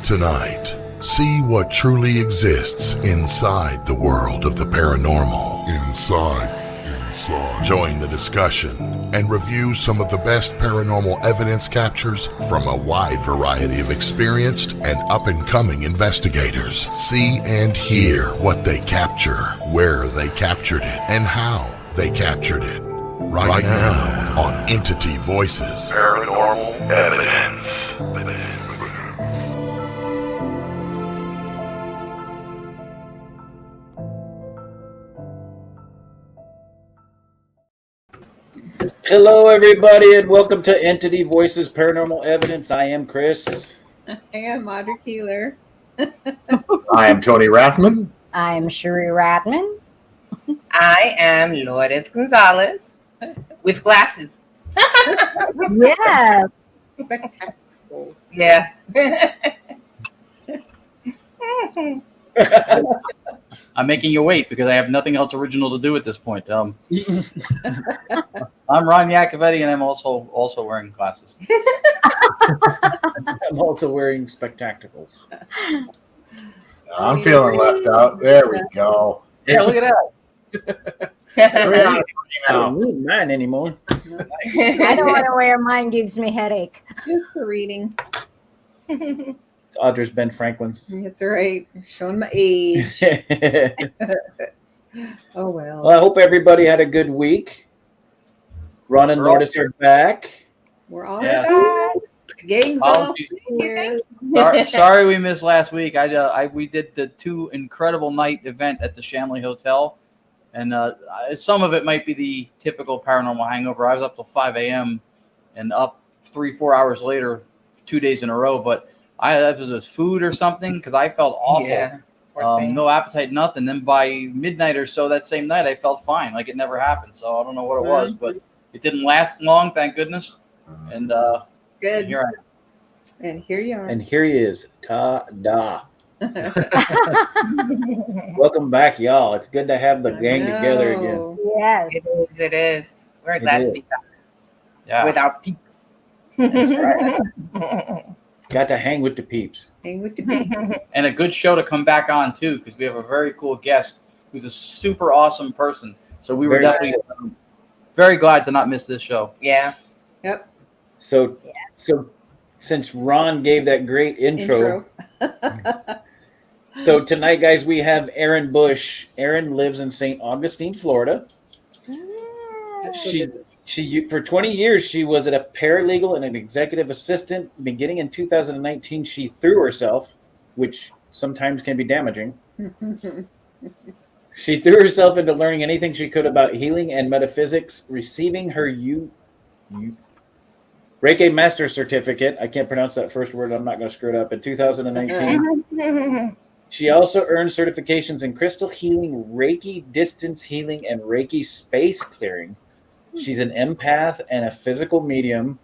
Tonight, see what truly exists inside the world of the paranormal. Inside. Join the discussion and review some of the best paranormal evidence captures from a wide variety of experienced and up-and-coming investigators. See and hear what they capture, where they captured it, and how they captured it. Right now on Entity Voices Paranormal Evidence. Hello, everybody, and welcome to Entity Voices Paranormal Evidence. I am Chris. I am Audrey Keeler. I am Tony Rathman. I am Sheree Rathman. I am Lourdes Gonzalez with glasses. Yes. Spectacles. Yeah. I'm making you wait because I have nothing else original to do at this point. I'm Ron Yacovetti, and I'm also wearing glasses. I'm also wearing spectacles. I'm feeling left out. There we go. Yeah, look at that. I don't need mine anymore. I don't want to wear mine. Gives me headache. Just the reading. It's Audrey's Ben Franklin's. That's right. Showing my age. Oh, well. Well, I hope everybody had a good week. Ron and Lourdes are back. We're all Yeah. back. The gang's all Apologies. here. Sorry we missed last week. We did the 2 incredible night event at the Shanley Hotel, and some of it might be the typical paranormal hangover. I was up till 5 a.m. and up 3-4 hours later, 2 days in a row. But that was food or something because I felt awful. Yeah. No appetite, nothing. Then by midnight or so that same night, I felt fine, like it never happened. So I don't know what it was, but it didn't last long, thank goodness. And Good. here I am. And here you are. And here he is. Ta-da. Welcome back, y'all. It's good to have the gang together again. Yes. It is. We're glad to be back Yeah. with our peeps. That's right. Got to hang with the peeps. Hang with the beats. And a good show to come back on too, because we have a very cool guest who's a super awesome person. So we were Very definitely very glad to not miss this show. Yeah. Yep. So since Ron gave that great intro. So tonight, guys, we have Erin Bush. Erin lives in St. Augustine, Florida. She for 20 years she was a paralegal and an executive assistant. Beginning in 2019, she threw herself, which sometimes can be damaging. She threw herself into learning anything she could about healing and metaphysics, receiving her Reiki Master certificate. I can't pronounce that first word. I'm not going to screw it up. In 2019. She also earned certifications in crystal healing, Reiki distance healing, and Reiki space clearing. She's an empath and a physical medium,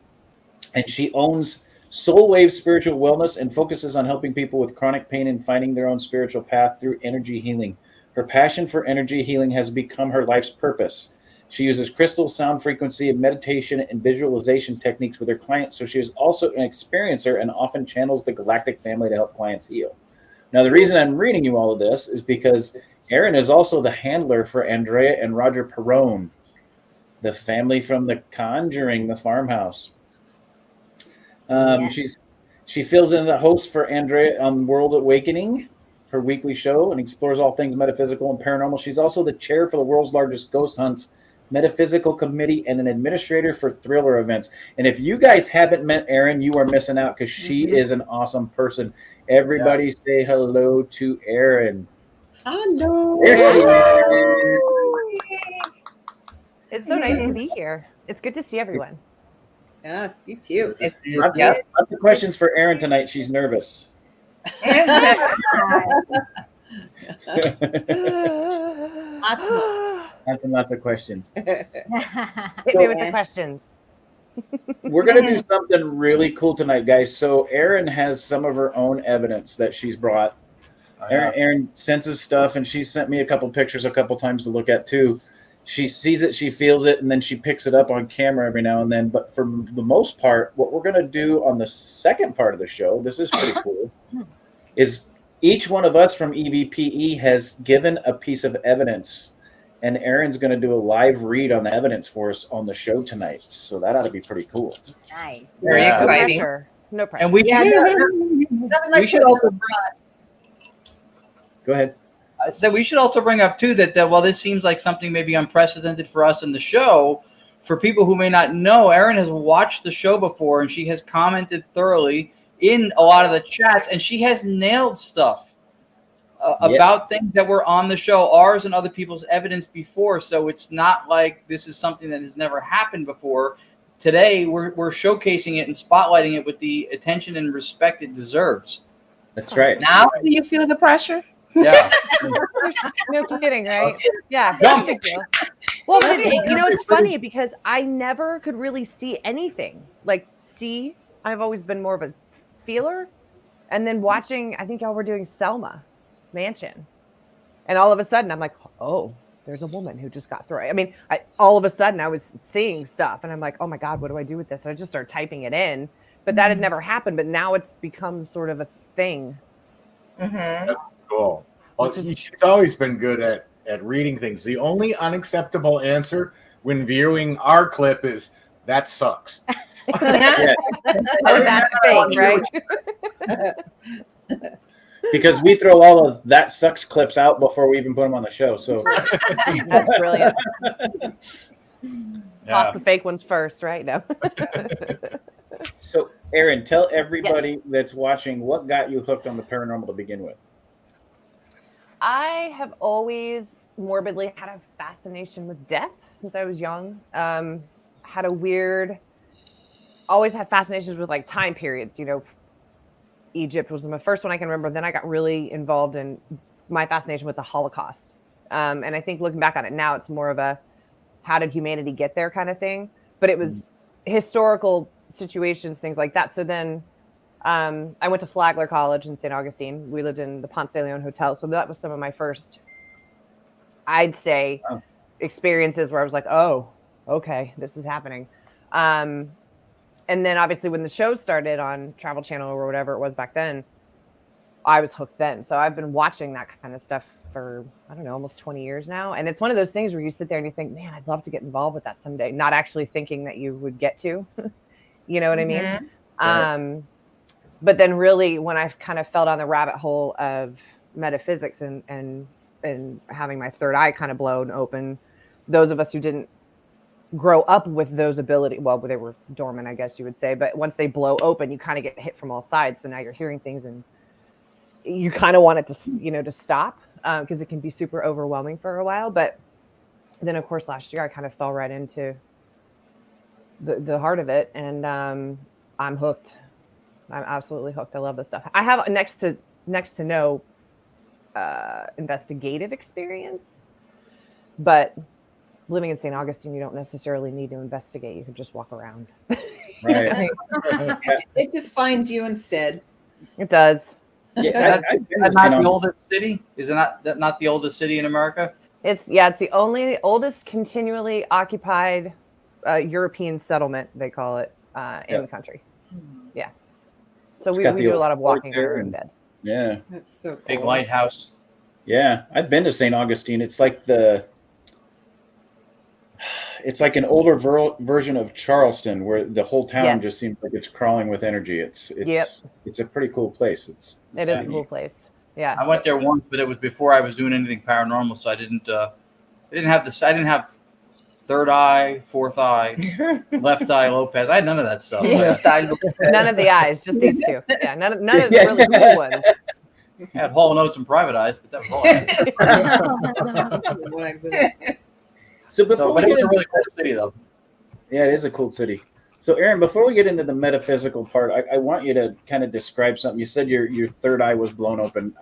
and she owns Soul Wave Spiritual Wellness and focuses on helping people with chronic pain and finding their own spiritual path through energy healing. Her passion for energy healing has become her life's purpose. She uses crystal, sound frequency, meditation, and visualization techniques with her clients, so she is also an experiencer and often channels the Galactic Family to help clients heal. Now, the reason I'm reading you all of this is because Erin is also the handler for Andrea and Roger Perrone, the family from The Conjuring, the farmhouse. She fills in as a host for Andrea on World Awakening, her weekly show, and explores all things metaphysical and paranormal. She's also the chair for the world's largest ghost hunts metaphysical committee and an administrator for thriller events. And if you guys haven't met Erin, you are missing out because she is an awesome person. Everybody say hello to Erin. Hello. There she is. It's so nice to be here. It's good to see everyone. Yes, you too. Lots of questions for Erin tonight. She's nervous. Lots of questions. Hit me with the questions. We're going to do something really cool tonight, guys. So Erin has some of her own evidence that she's brought. Erin senses stuff, and she sent me a couple pictures a couple times to look at too. she sees it, she feels it, and then she picks it up on camera every now and then. But for the most part, what we're going to do on the second part of the show, this is pretty cool, is each one of us from EVPE has given a piece of evidence, and Erin's going to do a live read on the evidence for us on the show tonight. So that ought to be pretty cool. Nice. Very Yeah. No exciting. pressure. No pressure. And we Yeah, should, nothing like we should putting also it on the spot. Go ahead. so we should also bring up too that while this seems like something maybe unprecedented for us in the show, for people who may not know, Erin has watched the show before and she has commented thoroughly in a lot of the chats, and she has nailed stuff about things that were on the show, ours and other people's evidence before. So it's not like this is something that has never happened before. Today we're showcasing it and spotlighting it with the attention and respect it deserves. That's right. Now, do you feel the pressure? Yeah. No kidding, right? Yeah. Jump. Big deal. Well, but it's funny because I never could really see anything. I've always been more of a feeler. And then watching, I think y'all were doing Selma Mansion. And all of a sudden I'm like, oh, there's a woman who just got through. I mean, all of a sudden I was seeing stuff and I'm like, oh my God, what do I do with this? So I just started typing it in, but that had never happened. But now it's become sort of a thing. Mm-hmm. Cool. Well, she's always been good at reading things. The only unacceptable answer when viewing our clip is, that sucks. Yeah. Oh, that's fake, right? Because we throw all of that sucks clips out before we even put them on the show. So That's brilliant. Yeah. Toss the fake ones first, right? No. So, Erin, tell everybody that's watching what got you hooked on the paranormal to begin with. I have always morbidly had a fascination with death since I was young. Always had fascinations with like time periods. Egypt was my first one I can remember. Then I got really involved in my fascination with the Holocaust. And I think looking back on it now, it's more of a how did humanity get there kind of thing. But it was historical situations, things like that. So then I went to Flagler College in St. Augustine. We lived in the Ponce de Leon Hotel. So that was some of my first, I'd say, experiences where I was like, oh, okay, this is happening. And then obviously when the show started on Travel Channel or whatever it was back then, I was hooked then. So I've been watching that kind of stuff for, I don't know, almost 20 years now. And it's one of those things where you sit there and you think, man, I'd love to get involved with that someday. Not actually thinking that you would get to, you know what I mean? Mm-hmm. But then really when I kind of fell down the rabbit hole of metaphysics and having my third eye kind of blown open, those of us who didn't grow up with those abilities, well, they were dormant, I guess you would say, but once they blow open, you kind of get hit from all sides. So now you're hearing things and you kind of want it to, to stop because it can be super overwhelming for a while. But then of course, last year I kind of fell right into the heart of it. And I'm hooked. I'm absolutely hooked. I love this stuff. I have next to no investigative experience, but living in St. Augustine, you don't necessarily need to investigate. You can just walk around. Right. It just finds you instead. It does. Yeah, Is that not the oldest city? Is that not the oldest city in America? It's the oldest continually occupied European settlement, they call it, in the country. Yeah. So we do a lot of walking around bed. Yeah. That's so cool. Big lighthouse. Yeah. I've been to St. Augustine. It's like it's like an older version of Charleston where the whole town just seems like it's crawling with energy. It's a pretty cool place. It is a cool place. Yeah. I went there once, but it was before I was doing anything paranormal, so I didn't have third eye, fourth eye, left eye Lopez. I had none of that stuff. Left eye. None of the eyes, just these two. Yeah, none of the really cool ones. I had Hall & Oates and Private Eyes, but that was all I had. So before But it was a really cool city, though. Yeah, it is a cool city. So, Erin, before we get into the metaphysical part, I want you to kind of describe something. You said your third eye was blown open.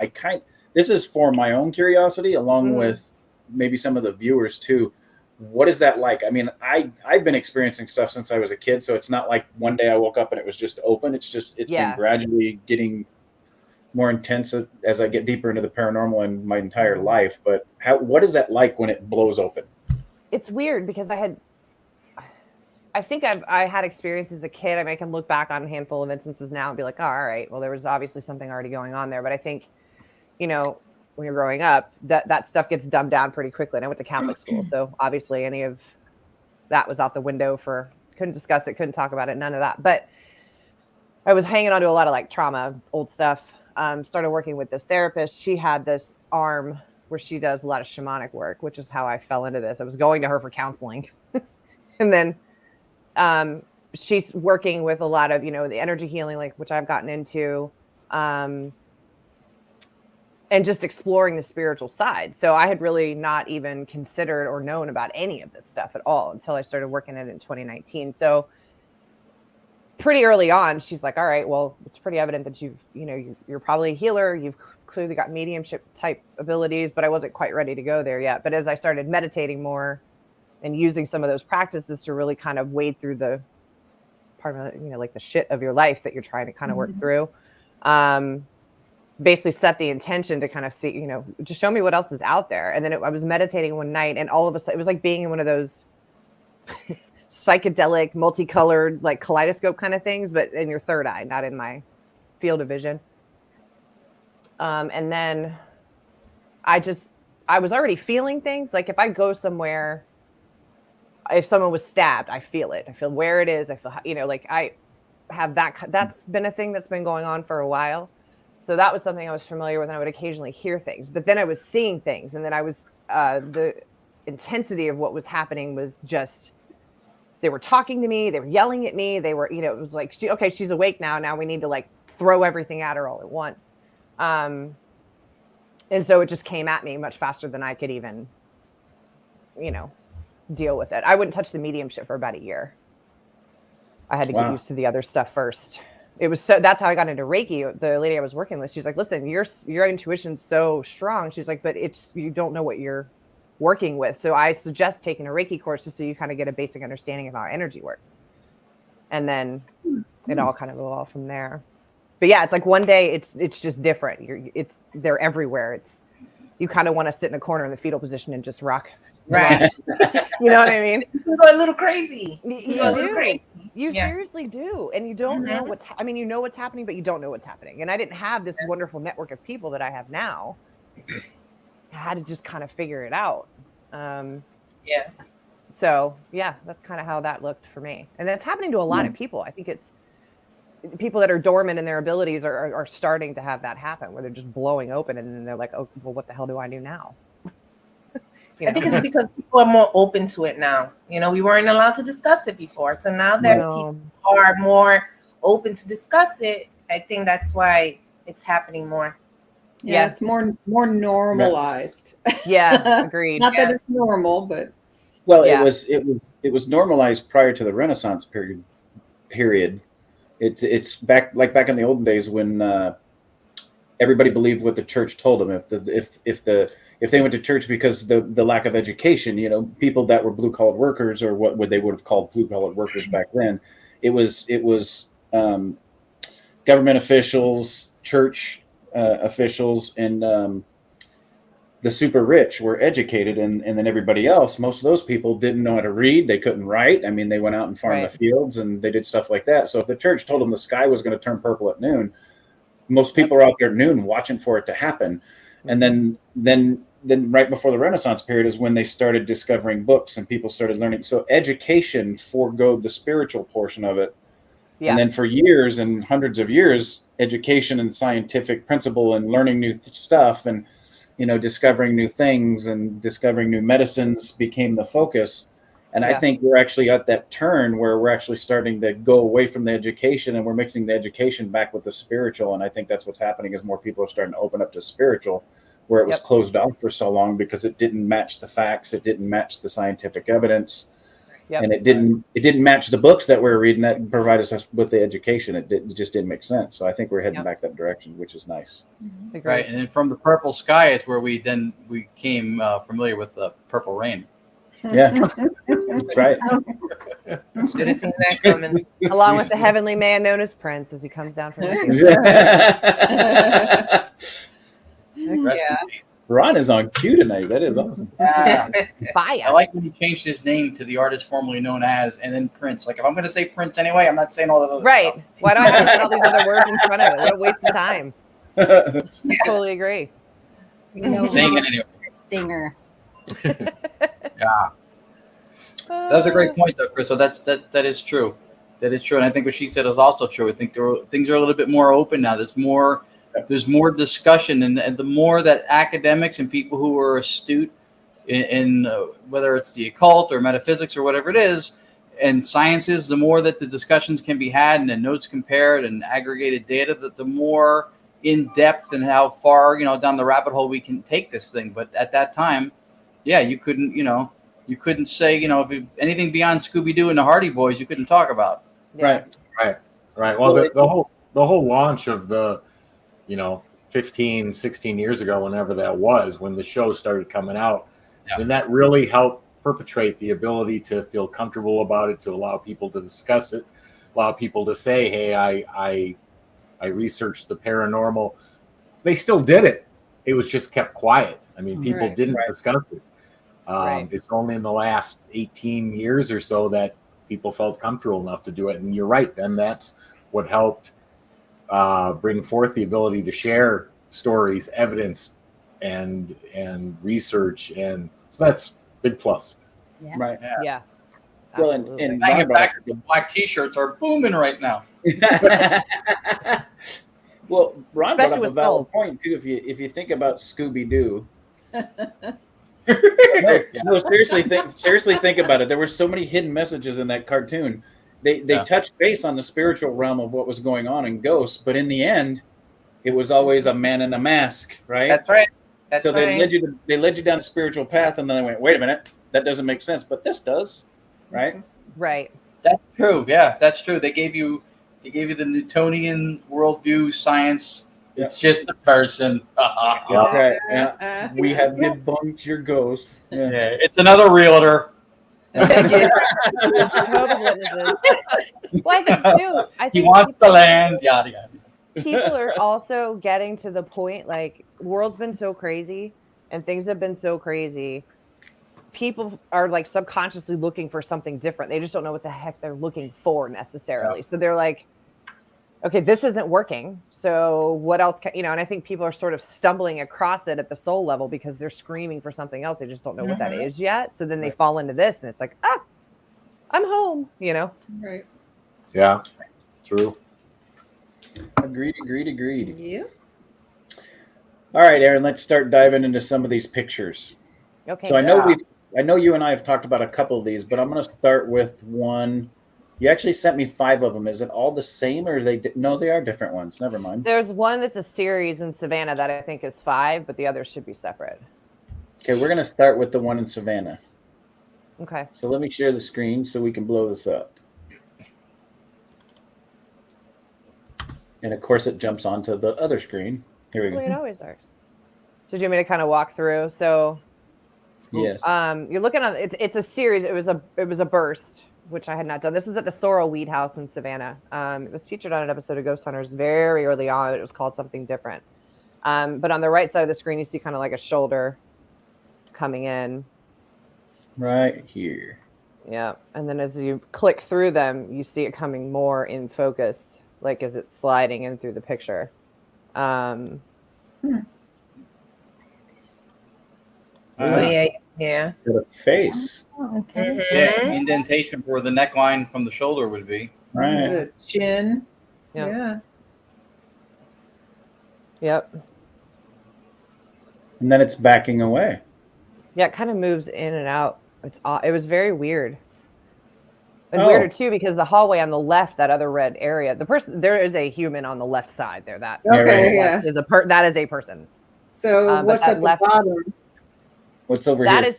This is for my own curiosity, along with maybe some of the viewers too. What is that like? I mean, I've been experiencing stuff since I was a kid, so it's not like one day I woke up and it was just open. It's been gradually getting more intense as I get deeper into the paranormal in my entire life. But what is that like when it blows open? it's weird because I think I had experience as a kid. I mean, I can look back on a handful of instances now and be like, oh, all right, well, there was obviously something already going on there. But I think, you know, when you're growing up, that stuff gets dumbed down pretty quickly. And I went to Catholic school, so obviously any of that was out the window couldn't discuss it, couldn't talk about it, none of that. But I was hanging on to a lot of like trauma, old stuff. Started working with this therapist. She had this arm where she does a lot of shamanic work, which is how I fell into this. I was going to her for counseling. And then she's working with a lot of, you know, the energy healing, like which I've gotten into, and just exploring the spiritual side. So I had really not even considered or known about any of this stuff at all until I started working it in 2019. So pretty early on, she's like, all right, well, it's pretty evident that you're probably a healer. You've clearly got mediumship type abilities, but I wasn't quite ready to go there yet. But as I started meditating more and using some of those practices to really kind of wade through the part of, you know, like the shit of your life that you're trying to kind of work through, basically set the intention to kind of see, you know, just show me what else is out there. And then I was meditating one night, and all of a sudden it was like being in one of those psychedelic, multicolored, like kaleidoscope kind of things, but in your third eye, not in my field of vision. And then I was already feeling things. Like if I go somewhere, if someone was stabbed, I feel it. I feel where it is. I feel, you know, like I have that's been a thing that's been going on for a while. So that was something I was familiar with, and I would occasionally hear things, but then I was seeing things. And then I was, the intensity of what was happening was just, they were talking to me, they were yelling at me. They were, you know, it was like, she's awake now. Now we need to like throw everything at her all at once. And so it just came at me much faster than I could even, you know, deal with it. I wouldn't touch the mediumship for about a year. I had to get used to the other stuff first. It was that's how I got into Reiki. The lady I was working with, she's like, listen, your intuition's so strong. She's like, but you don't know what you're working with. So I suggest taking a Reiki course just so you kind of get a basic understanding of how energy works. And then it all kind of evolved from there. But yeah, it's like one day it's just different. They're everywhere. You kind of want to sit in a corner in the fetal position and just rock. Right. You know what I mean? You go a little crazy. You seriously do. And you don't know you know what's happening, but you don't know what's happening. And I didn't have this wonderful network of people that I have now. I had to just kind of figure it out. So yeah, that's kind of how that looked for me. And that's happening to a lot of people. I think it's people that are dormant in their abilities are starting to have that happen, where they're just blowing open and then they're like, oh, well, what the hell do I do now? I think it's because people are more open to it now. You know, we weren't allowed to discuss it before. So now that people are more open to discuss it, I think that's why it's happening more. Yeah, it's more normalized. Yeah, agreed. Not that it's normal, but it was normalized prior to the Renaissance period. It's back in the olden days when everybody believed what the church told them. If they went to church because the lack of education, you know, people that were blue collar workers, or what they would have called blue collar workers back then, it was government officials, church officials, and the super rich were educated, and then everybody else, most of those people didn't know how to read. They couldn't write. I mean, they went out and farmed the fields and they did stuff like that. So if the church told them the sky was going to turn purple at noon, most people are out there at noon watching for it to happen. And then right before the Renaissance period is when they started discovering books and people started learning. So education foregoed the spiritual portion of it. Yeah. And then for years and hundreds of years, education and scientific principle and learning new stuff and, you know, discovering new things and discovering new medicines became the focus. And I think we're actually at that turn where we're actually starting to go away from the education and we're mixing the education back with the spiritual. And I think that's what's happening is more people are starting to open up to spiritual, where it was closed off for so long because it didn't match the facts. It didn't match the scientific evidence. And it didn't match the books that we were reading that provided us with the education. It just didn't make sense. So I think we're heading back that direction, which is nice. Right. And then from the purple sky is where we came familiar with the purple rain. Yeah, that's right. Should have seen that coming. Along with the heavenly man known as Prince as he comes down from the Ron is on cue tonight. That is awesome. Yeah. Fire. I like when he changed his name to the artist formerly known as, and then Prince. Like, if I'm going to say Prince anyway, I'm not saying all that other Right. stuff. Why do I have to put all these other words in front of it? What a waste of time. Totally agree. You know, Saying it anyway. singer. Yeah. That's a great point, though, Chris. So that is true. That is true, and I think what she said is also true. I think things are a little bit more open now. There's more discussion, and the more that academics and people who are astute in whether it's the occult or metaphysics or whatever it is, and sciences, the more that the discussions can be had and the notes compared and aggregated data, that the more in depth and how far down the rabbit hole we can take this thing. But at that time, yeah, you couldn't say if anything beyond Scooby-Doo and the Hardy Boys you couldn't talk about. Yeah. Right. Well, the whole launch of the 15, 16 years ago, whenever that was, when the show started coming out, Yeah. and that really helped perpetrate the ability to feel comfortable about it, to allow people to discuss it, allow people to say, hey, I researched the paranormal. They still did it. It was just kept quiet. I mean, people didn't discuss it. It's only in the last 18 years or so that people felt comfortable enough to do it. And you're right. Then that's what helped bring forth the ability to share stories, evidence, and research. And so that's big plus. Yeah. Right. Yeah. Well, Absolutely. and Hang it Ron back, the black T-shirts are booming right now. well, Ron brought Especially up a with valid skulls. point too. If you think about Scooby Doo, Yeah. no, seriously think about it. There were so many hidden messages in that cartoon. They touched base on the spiritual realm of what was going on in ghosts, but in the end, it was always a man in a mask, right? That's right. That's so right. they led you down a spiritual path, and then they went, wait a minute, that doesn't make sense, but this does, right? Right. That's true. Yeah, that's true. They gave you the Newtonian worldview science. Yeah. It's just a person. That's right. Yeah. We have debunked your ghost. Yeah. Yeah, it's another realtor. Jehovah's Witnesses. Well, I think too. He wants the land. Yada yada. People are also getting to the point, like, world's been so crazy and things have been so crazy. People are like subconsciously looking for something different. They just don't know what the heck they're looking for necessarily. So they're like, okay, this isn't working. So what else can, and I think people are sort of stumbling across it at the soul level because they're screaming for something else. They just don't know what that is yet. So then they fall into this and it's like, I'm home, Right. Yeah, true. Agreed. Yeah. All right, Erin, let's start diving into some of these pictures. Okay. So I know you and I have talked about a couple of these, but I'm going to start with one. You actually sent me 5 of them. Is it all the same, or no? They are different ones. Never mind. There's one that's a series in Savannah that I think is 5, but the others should be separate. Okay, we're going to start with the one in Savannah. Okay. So let me share the screen so we can blow this up. And of course, it jumps onto the other screen. Here we That's the way it go. always works. So do you want me to kind of walk through? So Yes. you're looking at it's a series. It was a burst, which I had not done. This was at the Sorrel Weed House in Savannah. It was featured on an episode of Ghost Hunters very early on. It was called something different. But on the right side of the screen, you see kind of like a shoulder coming in. Right here. Yeah. And then as you click through them, you see it coming more in focus, like as it's sliding in through the picture. Oh, yeah. Got a face. Oh, okay. Yeah, indentation where the neckline from the shoulder would be. Right. The chin. Yeah. Yeah. Yep. And then it's backing away. Yeah, it kind of moves in and out. It was very weird. And Oh. weirder too, because the hallway on the left, that other red area, there is a human on the left side there. That Okay. Yeah. is that is a person. So but what's that at the left- bottom? What's over That here?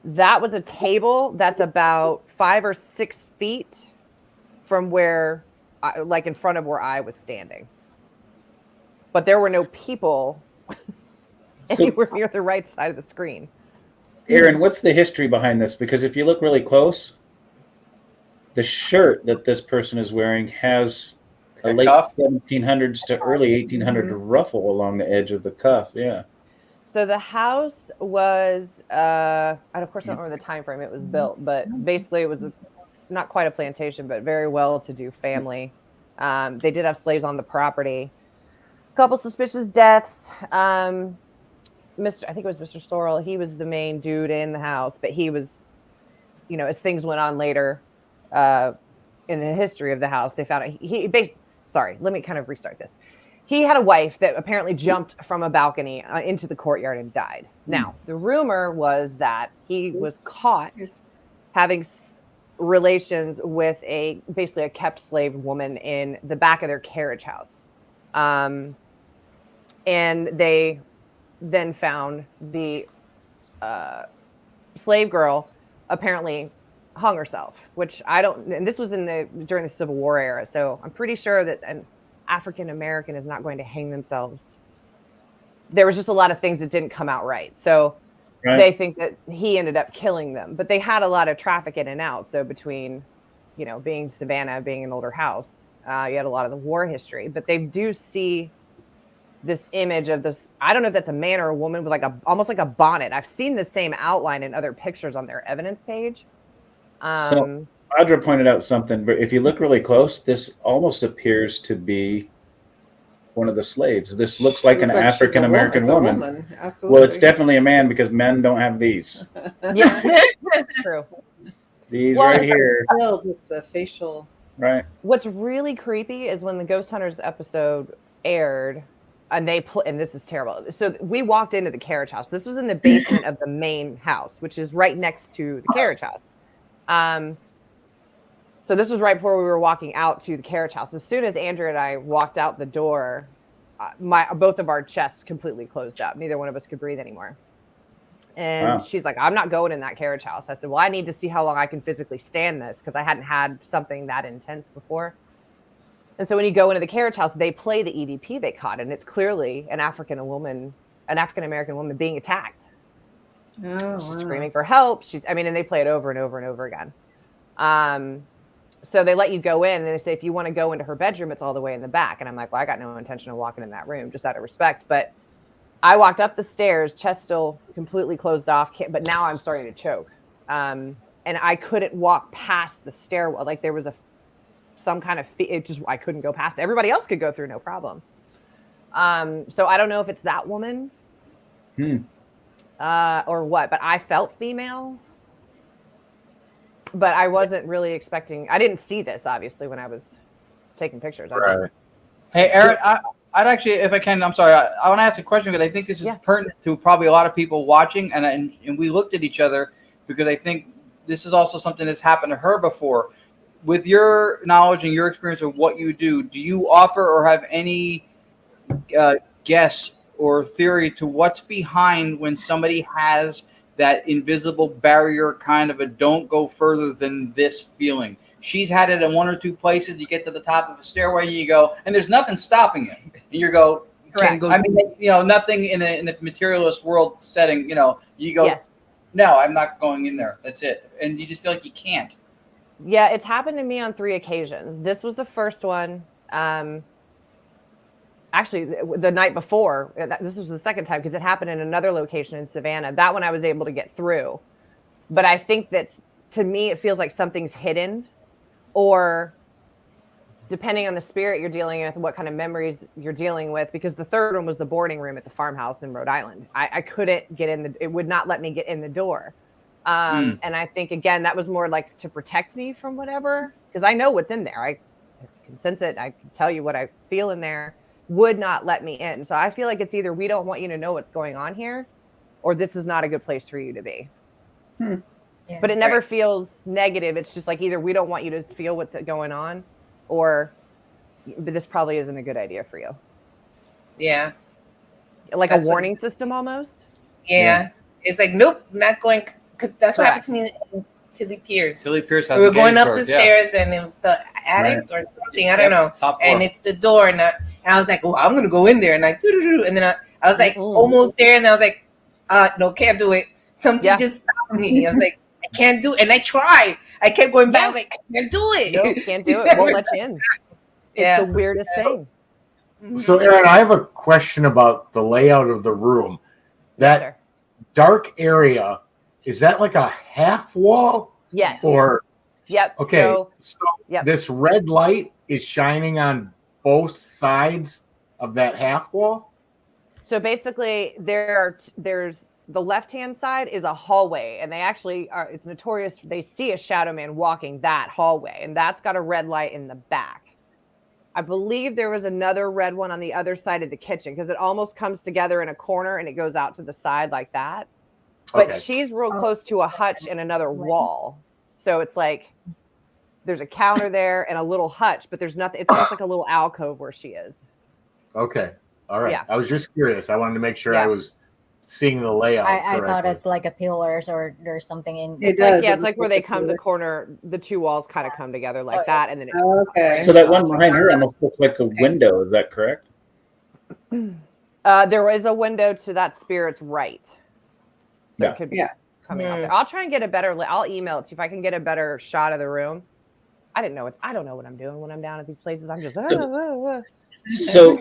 that was a table that's about 5 or 6 feet from where, like in front of where I was standing. But there were no people anywhere near the right side of the screen. Erin, what's the history behind this? Because if you look really close, the shirt that this person is wearing has a late cuff? 1700s to early 1800s ruffle along the edge of the cuff. Yeah. So the house was, and of course I don't remember the time frame it was built, but basically it was not quite a plantation, but very well-to-do family. They did have slaves on the property. A couple suspicious deaths. I think it was Mr. Sorrell. He was the main dude in the house, but he was, as things went on later in the history of the house, they found out sorry, let me kind of restart this. He had a wife that apparently jumped from a balcony into the courtyard and died. Now, the rumor was that he was caught having relations with basically a kept slave woman in the back of their carriage house. And they then found the slave girl apparently hung herself, which and this was during the Civil War era. So I'm pretty sure that an African American is not going to hang themselves. There was just a lot of things that didn't come out right. So they think that he ended up killing them, but they had a lot of traffic in and out. So between, being Savannah, being an older house, you had a lot of the war history, but they do see this image of this. I don't know if that's a man or a woman with almost like a bonnet. I've seen the same outline in other pictures on their evidence page. So Audra pointed out something, but if you look really close, this almost appears to be one of the slaves. This looks like an African American woman. Absolutely. Well, it's definitely a man because men don't have these. Yeah, that's true. These right here. Still, it's the facial. Right. What's really creepy is when the Ghost Hunters episode aired, and and this is terrible. So we walked into the carriage house. This was in the basement of the main house, which is right next to the carriage house. So this was right before we were walking out to the carriage house. As soon as Andrew and I walked out the door, both of our chests completely closed up. Neither one of us could breathe anymore. And she's like, I'm not going in that carriage house. I said, well, I need to see how long I can physically stand this because I hadn't had something that intense before. And so when you go into the carriage house, they play the EVP they caught, and it's clearly an African American woman being attacked. She's screaming for help. And they play it over and over and over again. So they let you go in, and they say, if you want to go into her bedroom, it's all the way in the back. And I'm like, well, I got no intention of walking in that room, just out of respect. But I walked up the stairs, chest still completely closed off, but now I'm starting to choke. And I couldn't walk past the stairwell. Like there was some kind of, I couldn't go past it. Everybody else could go through, no problem. So I don't know if it's that woman or what, but I felt female. But I wasn't really expecting. I didn't see this obviously when I was taking pictures. Hey, Erin, I'd actually, if I can, I'm sorry, I want to ask a question because I think this is pertinent to probably a lot of people watching, and we looked at each other because I think this is also something that's happened to her before. With your knowledge and your experience of what you do you offer or have any guess or theory to what's behind when somebody has that invisible barrier, kind of a don't go further than this feeling? She's had it in one or two places. You get to the top of a stairway, you go, and there's nothing stopping it. And you go, correct. I mean, nothing in the materialist world setting, you go, no, I'm not going in there. That's it. And you just feel like you can't. Yeah, it's happened to me on 3 occasions. This was the first one. Actually, the night before, this was the second time because it happened in another location in Savannah. That one I was able to get through. But I think that, to me, it feels like something's hidden, or depending on the spirit you're dealing with, what kind of memories you're dealing with, because the third one was the boarding room at the farmhouse in Rhode Island. I couldn't get in. It would not let me get in the door. And I think, again, that was more like to protect me from whatever, because I know what's in there. I can sense it. I can tell you what I feel in there. Would not let me in. So I feel like it's either we don't want you to know what's going on here, or this is not a good place for you to be. Yeah, but it never feels negative. It's just like either we don't want you to feel what's going on, or but this probably isn't a good idea for you. Yeah. Like that's a warning system almost. Yeah. It's like, nope, not going, because that's what happened to me in Tilly Pierce. Tilly Pierce has we were going up the stairs and it was the attic or something. I don't know. And it's the door. And I was like, oh, I'm going to go in there. And and then I was like almost there. And I was like, no, can't do it. Something just stopped me. I was like, I can't do it. And I tried. I kept going back. Like, I can't do it. Nope, can't do it. Won't let you in. It's the weirdest thing. So, Erin, I have a question about the layout of the room. That sir. dark area, is that like a half wall? Yes. Or Yep. okay, So so this red light is shining on both sides of that half wall? So basically, there's the left-hand side is a hallway, and they actually are. It's notorious. They see a shadow man walking that hallway, and that's got a red light in the back. I believe there was another red one on the other side of the kitchen because it almost comes together in a corner and it goes out to the side like that. But Okay. she's real close to a hutch and another wall, so it's like there's a counter there and a little hutch, but there's nothing. It's almost like a little alcove where she is. Okay. All right. Yeah. I was just curious. I wanted to make sure Yeah. I was seeing the layout. I thought correctly. it's like a pillars or there's something in. It It's does. like, yeah, It it's like looks where like they a come the pillar. corner, the two walls kind of come together like Oh, that, and then it, Okay. So that one behind her almost looks like a window. Is that correct? there is a window to that spirit's right, so Yeah. it could be Yeah. coming out there. I'll try and get a better. I'll email it to you if I can get a better shot of the room. I don't know what I'm doing when I'm down at these places. I'm just. So,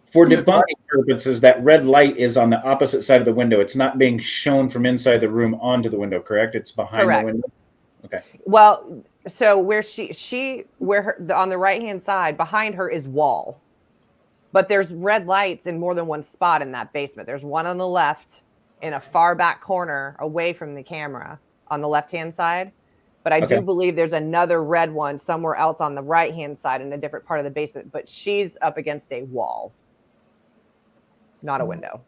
for debunking purposes, that red light is on the opposite side of the window. It's not being shown from inside the room onto the window, correct? It's behind Correct. the window. Okay. Well, so where on the right hand side behind her is wall, but there's red lights in more than one spot in that basement. There's one on the left in a far back corner away from the camera on the left hand side. But I do believe there's another red one somewhere else on the right hand side in a different part of the basement. But she's up against a wall, not a window.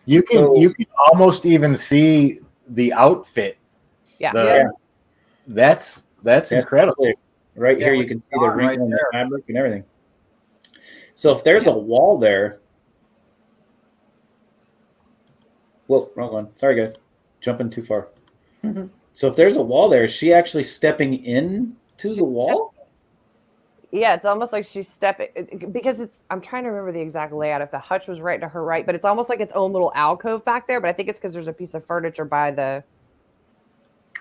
You can almost even see the outfit. Yeah. That's incredible. Right here, Yeah, you can see the right wrinkle in the there. fabric and everything. So if there's a wall there, whoa, wrong one. Sorry, guys, jumping too far. So if there's a wall there, is she actually stepping in to the wall? Yeah, it's almost like she's stepping because I'm trying to remember the exact layout. If the hutch was right to her right, but it's almost like its own little alcove back there. But I think it's because there's a piece of furniture by the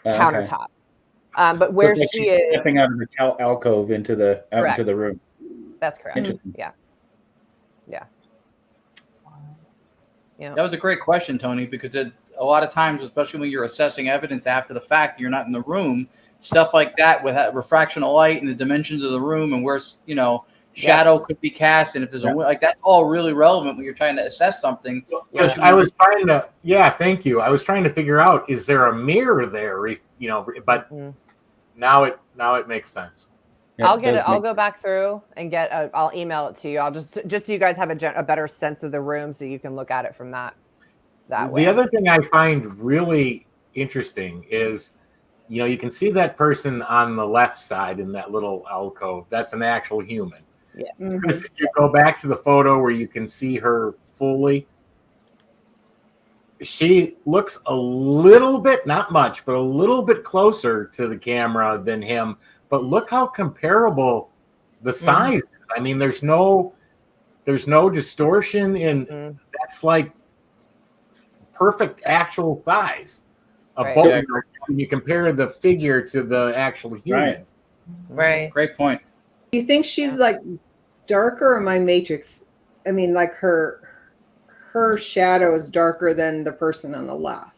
countertop. But where so it's like she she's is, stepping out of the alcove into the Correct. into the room. that's correct. Interesting. Yeah. That was a great question, Tony, because a lot of times, especially when you're assessing evidence after the fact, you're not in the room. Stuff like that with that refraction of light and the dimensions of the room and where shadow could be cast, and if there's like that's all really relevant when you're trying to assess something. Because I was trying to, thank you. I was trying to figure out, is there a mirror there? But now it makes sense. Yeah, I'll get does it. I'll make- go back through and I'll email it to you. I'll just so you guys have a better sense of the room, so you can look at it from that way. The other thing I find really interesting is, you can see that person on the left side in that little alcove. That's an actual human. Yeah. Because if you go back to the photo where you can see her fully, she looks a little bit, not much, but a little bit closer to the camera than him. But look how comparable the size is. I mean, there's no distortion in that's like perfect actual size of Right. both when you compare the figure to the actual human. Right. Great point. Do you think she's like darker or my matrix? I mean, like her shadow is darker than the person on the left.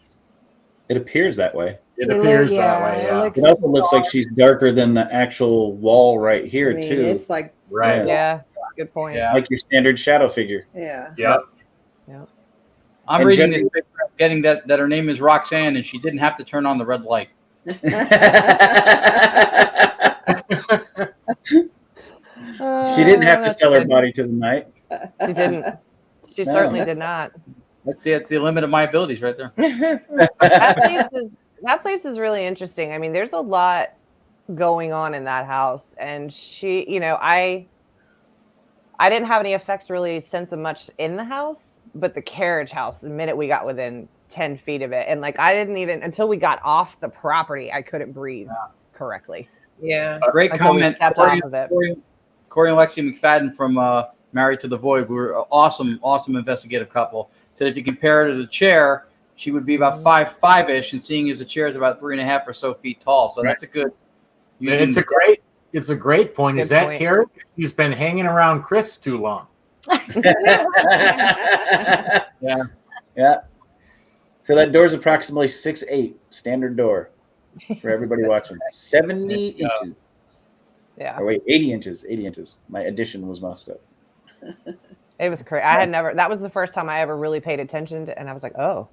It appears that way. It appears that way, yeah. It also looks like she's darker than the actual wall right here, I mean, too. it's like, Right. Yeah. Good point. Yeah. Like your standard shadow figure. yeah. Yep. I'm And reading Jenny- this paper, getting that her name is Roxanne, and she didn't have to turn on the red light. She didn't have to That's sell her good. body to the night. She didn't. She No. certainly did not. Let's see, it's the limit of my abilities right there. That place is really interesting. I mean, there's a lot going on in that house, and she, I didn't have any effects really sense of much in the house, but the carriage house, the minute we got within 10 feet of it, and like I didn't even until we got off the property, I couldn't breathe correctly. Yeah. Great Until we comment. stepped off of it. Corey and Lexi McFadden from Married to the Void. We were an awesome investigative couple. Said if you compare her to the chair, she would be about 5'5" and seeing as the chair is about 3.5 or so feet tall. So that's a good. It's a great point. Good Is that point. Carrie? She's been hanging around Chris too long. Yeah. Yeah. So that door's approximately 6'8", standard door for everybody watching. 70 inches. Yeah. Or wait, 80 inches. 80 inches. My addition was messed up. It was crazy. I had never. That was the first time I ever really paid attention to, and I was like, oh,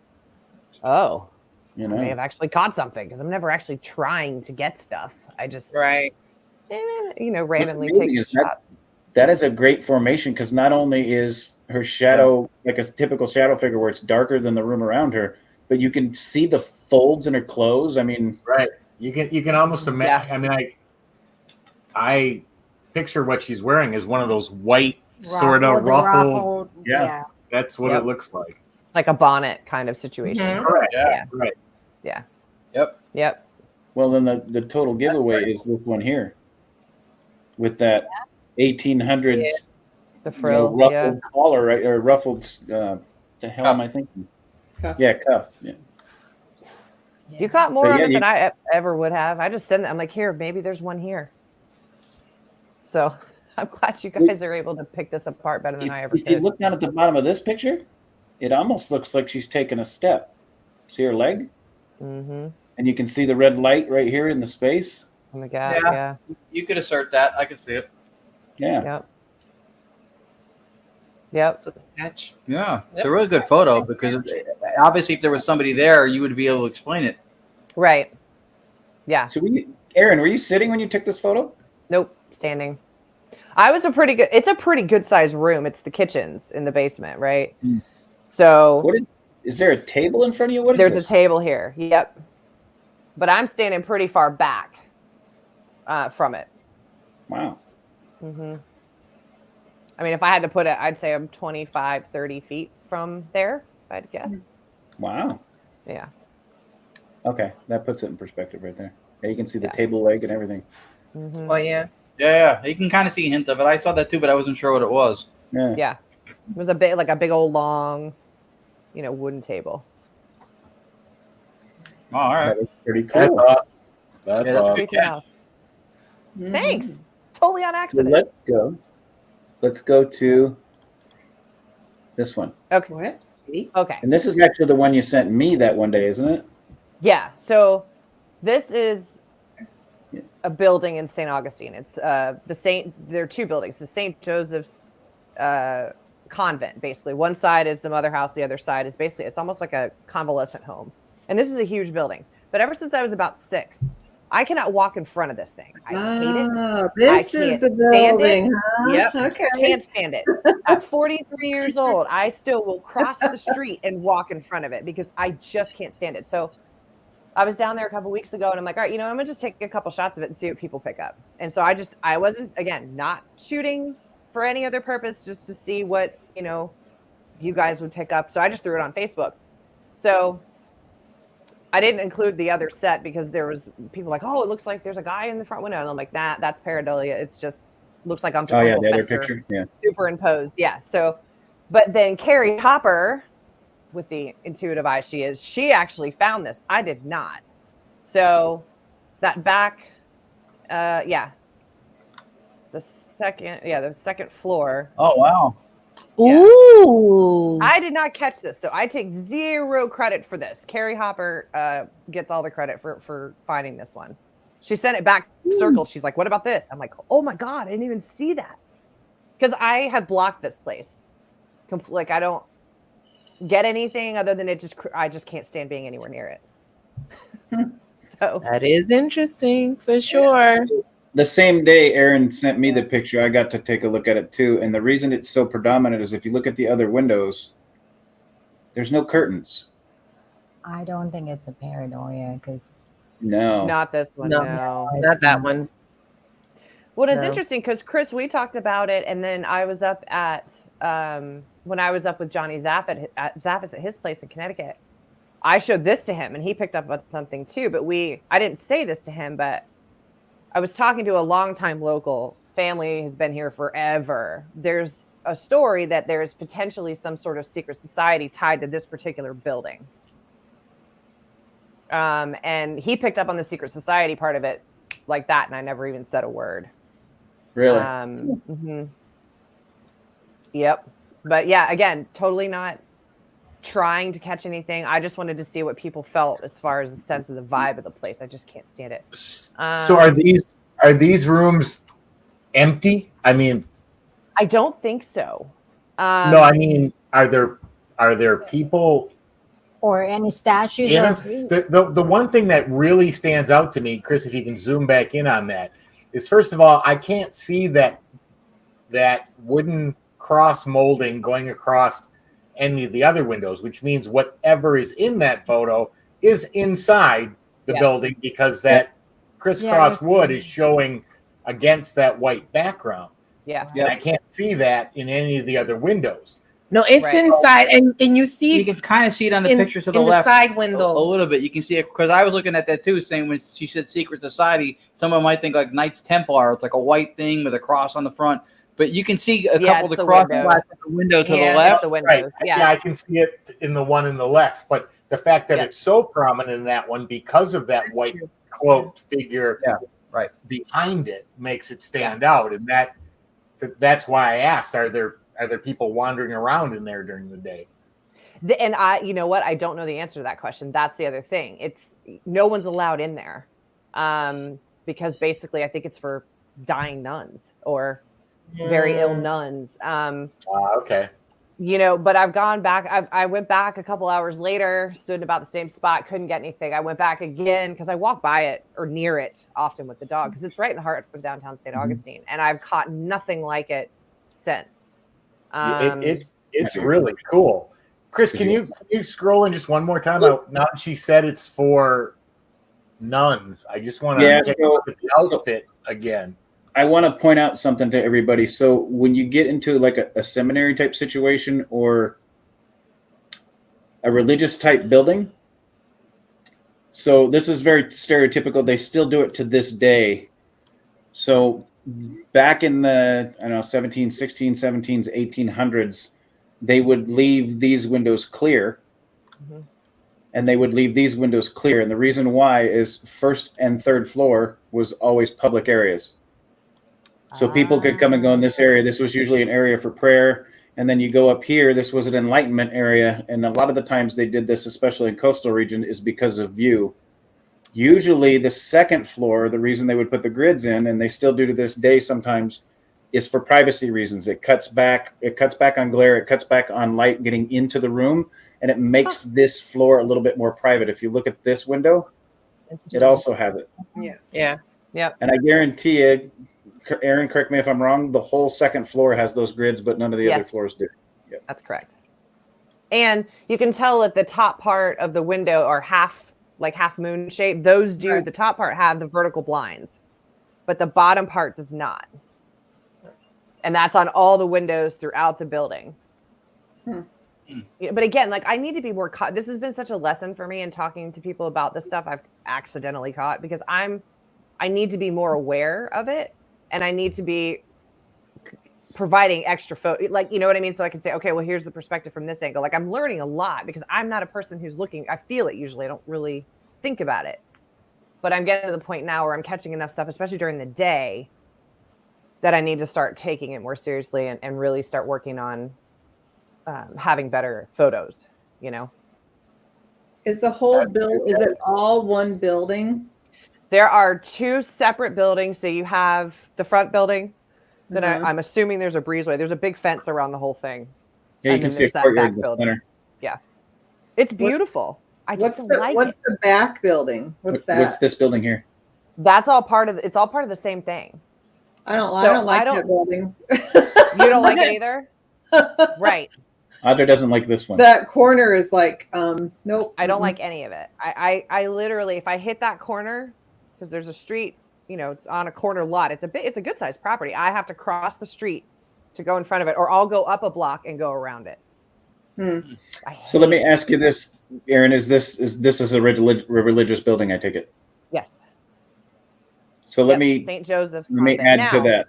You I may know. have actually caught something because I'm never actually trying to get stuff. I just, Right. randomly What's take amazing a is shot. that is a great formation because not only is her shadow like a typical shadow figure where it's darker than the room around her, but you can see the folds in her clothes. I mean, Right. You can almost imagine. Yeah. I mean, I picture what she's wearing is one of those white sort of ruffled. Yeah. That's what Yep. it looks like. Like a bonnet kind of situation. Mhm. Correct. Yeah. Right. Yeah. Yep. Yep. well, then the total giveaway is this one here with that 1800s The frill. ruffled collar, right? Or ruffled, the hell Cuff. am I thinking? Cuff. Yeah, cuff. Yeah. You caught more But of yeah, it than I ever would have. I just send it. I'm like, here, maybe there's one here. So I'm glad you guys are able to pick this apart better than I ever If you could. look down at the bottom of this picture, it almost looks like she's taking a step. See her leg? Mm-hmm. And you can see the red light right here in the space. Oh my God. Yeah. Yeah. You could assert that. I could see it. Yeah. Yep. Yep. So the patch. Yeah, it's a really good photo because obviously, if there was somebody there, you would be able to explain it. Right. Yeah. So Erin, were you sitting when you took this photo? Nope. Standing. It's a pretty good sized room. It's the kitchens in the basement, right? Hmm. So Is there a table in front of you? What is there's this? a table here. Yep. But I'm standing pretty far back from it. Wow. Mm-hmm. I mean, if I had to put it, I'd say I'm 25, 30 feet from there, I'd guess. Wow. Yeah. Okay. That puts it in perspective right there. Yeah, you can see the Yeah. table leg and everything. Mm-hmm. Oh yeah. Yeah, you can kind of see a hint of it. I saw that too, but I wasn't sure what it was. Yeah. Yeah. It was a big old long, wooden table. Oh, all right. That is pretty That's cool. awesome. That's Yeah, that's awesome. great. Pretty house. Mhm. Thanks. Totally on So accident. let's go to this one. Okay. Well, that's pretty. Okay. And this is actually the one you sent me that one day, isn't it? Yeah. So this is Yeah. a building in St. Augustine. It's there are two buildings, the St. Joseph's convent, basically. One side is the mother house, the other side is basically, it's almost like a convalescent home. And this is a huge building. But ever since I was about 6, I cannot walk in front of this thing. I hate it. Oh, this I is can't the stand it. building, huh? Yep. Okay. Can't stand it. At 43 years old, I still will cross the street and walk in front of it because I just can't stand it. So I was down there a couple weeks ago and I'm like, all right, I'm gonna just take a couple shots of it and see what people pick up. And so I wasn't, again, not shooting for any other purpose, just to see what, you guys would pick up. So I just threw it on Facebook. So I didn't include the other set because there was people like, oh, it looks like there's a guy in the front window. And I'm like, nah, that's pareidolia. It's just looks like I'm Oh yeah, Uncle the other Fester picture. Yeah. superimposed. Yeah. So, but then Carrie Hopper, with the intuitive eye she actually found this. I did not. So that back, the second floor. Oh, wow. Yeah. Ooh. I did not catch this, so I take 0 credit for this. Carrie Hopper gets all the credit for finding this one. She sent it back circled. She's like, "What about this?" I'm like, "Oh my God, I didn't even see that," because I have blocked this place. Like I don't get anything other than I just can't stand being anywhere near it. So That is interesting for sure. The same day Erin sent me the picture, I got to take a look at it too. And the reason it's so predominant is if you look at the other windows, there's no curtains. I don't think it's a paranoia because No. not this one. No. No. Not that one. Well, it's No. interesting because Chris, we talked about it, and then I was up at when I was up with Johnny Zappis at his place in Connecticut. I showed this to him, and he picked up on something too. But I didn't say this to him, but I was talking to a longtime local. Family has been here forever. There's a story that there's potentially some sort of secret society tied to this particular building. And he picked up on the secret society part of it like that, and I never even said a word. Really? Mhm. Yep. But yeah, again, totally not trying to catch anything. I just wanted to see what people felt as far as the sense of the vibe of the place. I just can't stand it. So are these rooms empty? I mean, I don't think so. no, I mean, are there people Or any statues? in Or them? The one thing that really stands out to me, Chris, if you can zoom back in on that, is first of all, I can't see that wooden cross molding going across any of the other windows, which means whatever is in that photo is inside the building, because that crisscross wood is showing against that white background. Yeah. And I can't see that in any of the other windows. No, it's inside, and you see You can kind of see it on the picture to the in left. the side window. A little bit. You can see it because I was looking at that too, saying when she said secret society, someone might think like Knights Templar. It's like a white thing with a cross on the front. But you can see a couple of the cross flats at the window to the left. The windows. Yeah, I can see it in the one in the left. But the fact that it's so prominent in that one because of that white cloaked figure behind it makes it stand out. And that's why I asked, are there people wandering around in there during the day? And you know what? I don't know the answer to that question. That's the other thing. It's no one's allowed in there because basically I think it's for dying nuns or very ill nuns. Okay. You know, but I've gone back. I went back a couple hours later, stood in about the same spot, couldn't get anything. I went back again because I walk by it or near it often with the dog because it's right in the heart of downtown St. Augustine, and I've caught nothing like it since. It's really cool. Chris, can you scroll in just one more time? Now that she said it's for nuns, I just want to take a look at the outfit again. I want to point out something to everybody. So when you get into like a seminary type situation or a religious type building, so this is very stereotypical. They still do it to this day. So back in the 1700s, 1800s, they would leave these windows clear. And they would leave these windows clear. And the reason why is first and third floor was always public areas. So people could come and go in this area. This was usually an area for prayer. And then you go up here, this was an enlightenment area. And a lot of the times they did this, especially in coastal region, is because of view. Usually the second floor, the reason they would put the grids in, and they still do to this day sometimes, is for privacy reasons. It cuts back on glare, it cuts back on light getting into the room, and it makes this floor a little bit more private. If you look at this window, it also has it. Yeah. And I guarantee you, Erin, correct me if I'm wrong, the whole second floor has those grids, but none of the other floors do. Yep. That's correct. And you can tell that the top part of the window are half moon shape. Those do, the top part have the vertical blinds, but the bottom part does not. And that's on all the windows throughout the building. But again, like I need to be more this has been such a lesson for me in talking to people about this stuff I've accidentally caught, because I need to be more aware of it. And I need to be providing extra photo, like, you know what I mean? So I can say, okay, well, here's the perspective from this angle. Like I'm learning a lot because I'm not a person who's looking, I feel it usually. I don't really think about it, but I'm getting to the point now where I'm catching enough stuff, especially during the day, that I need to start taking it more seriously and really start working on having better photos, you know? Is the whole is it all one building? There are two separate buildings. So you have the front building. Then I'm assuming there's a breezeway. There's a big fence around the whole thing. Yeah, you can see a courtyard in the center. Yeah, it's beautiful. What's the back building? What's that? What's this building here? That's all part of. It's all part of the same thing. I don't like that building. You don't like it either, right? Audra doesn't like this one. That corner is like, nope. I don't like any of it. I literally, if I hit that corner, because there's a street, you know, it's on a corner lot. It's a good sized property. I have to cross the street to go in front of it, or I'll go up a block and go around it. So let me ask you this, Erin: is this a religious building? I take it. Yes. So let me St. Joseph's. Let me add to that.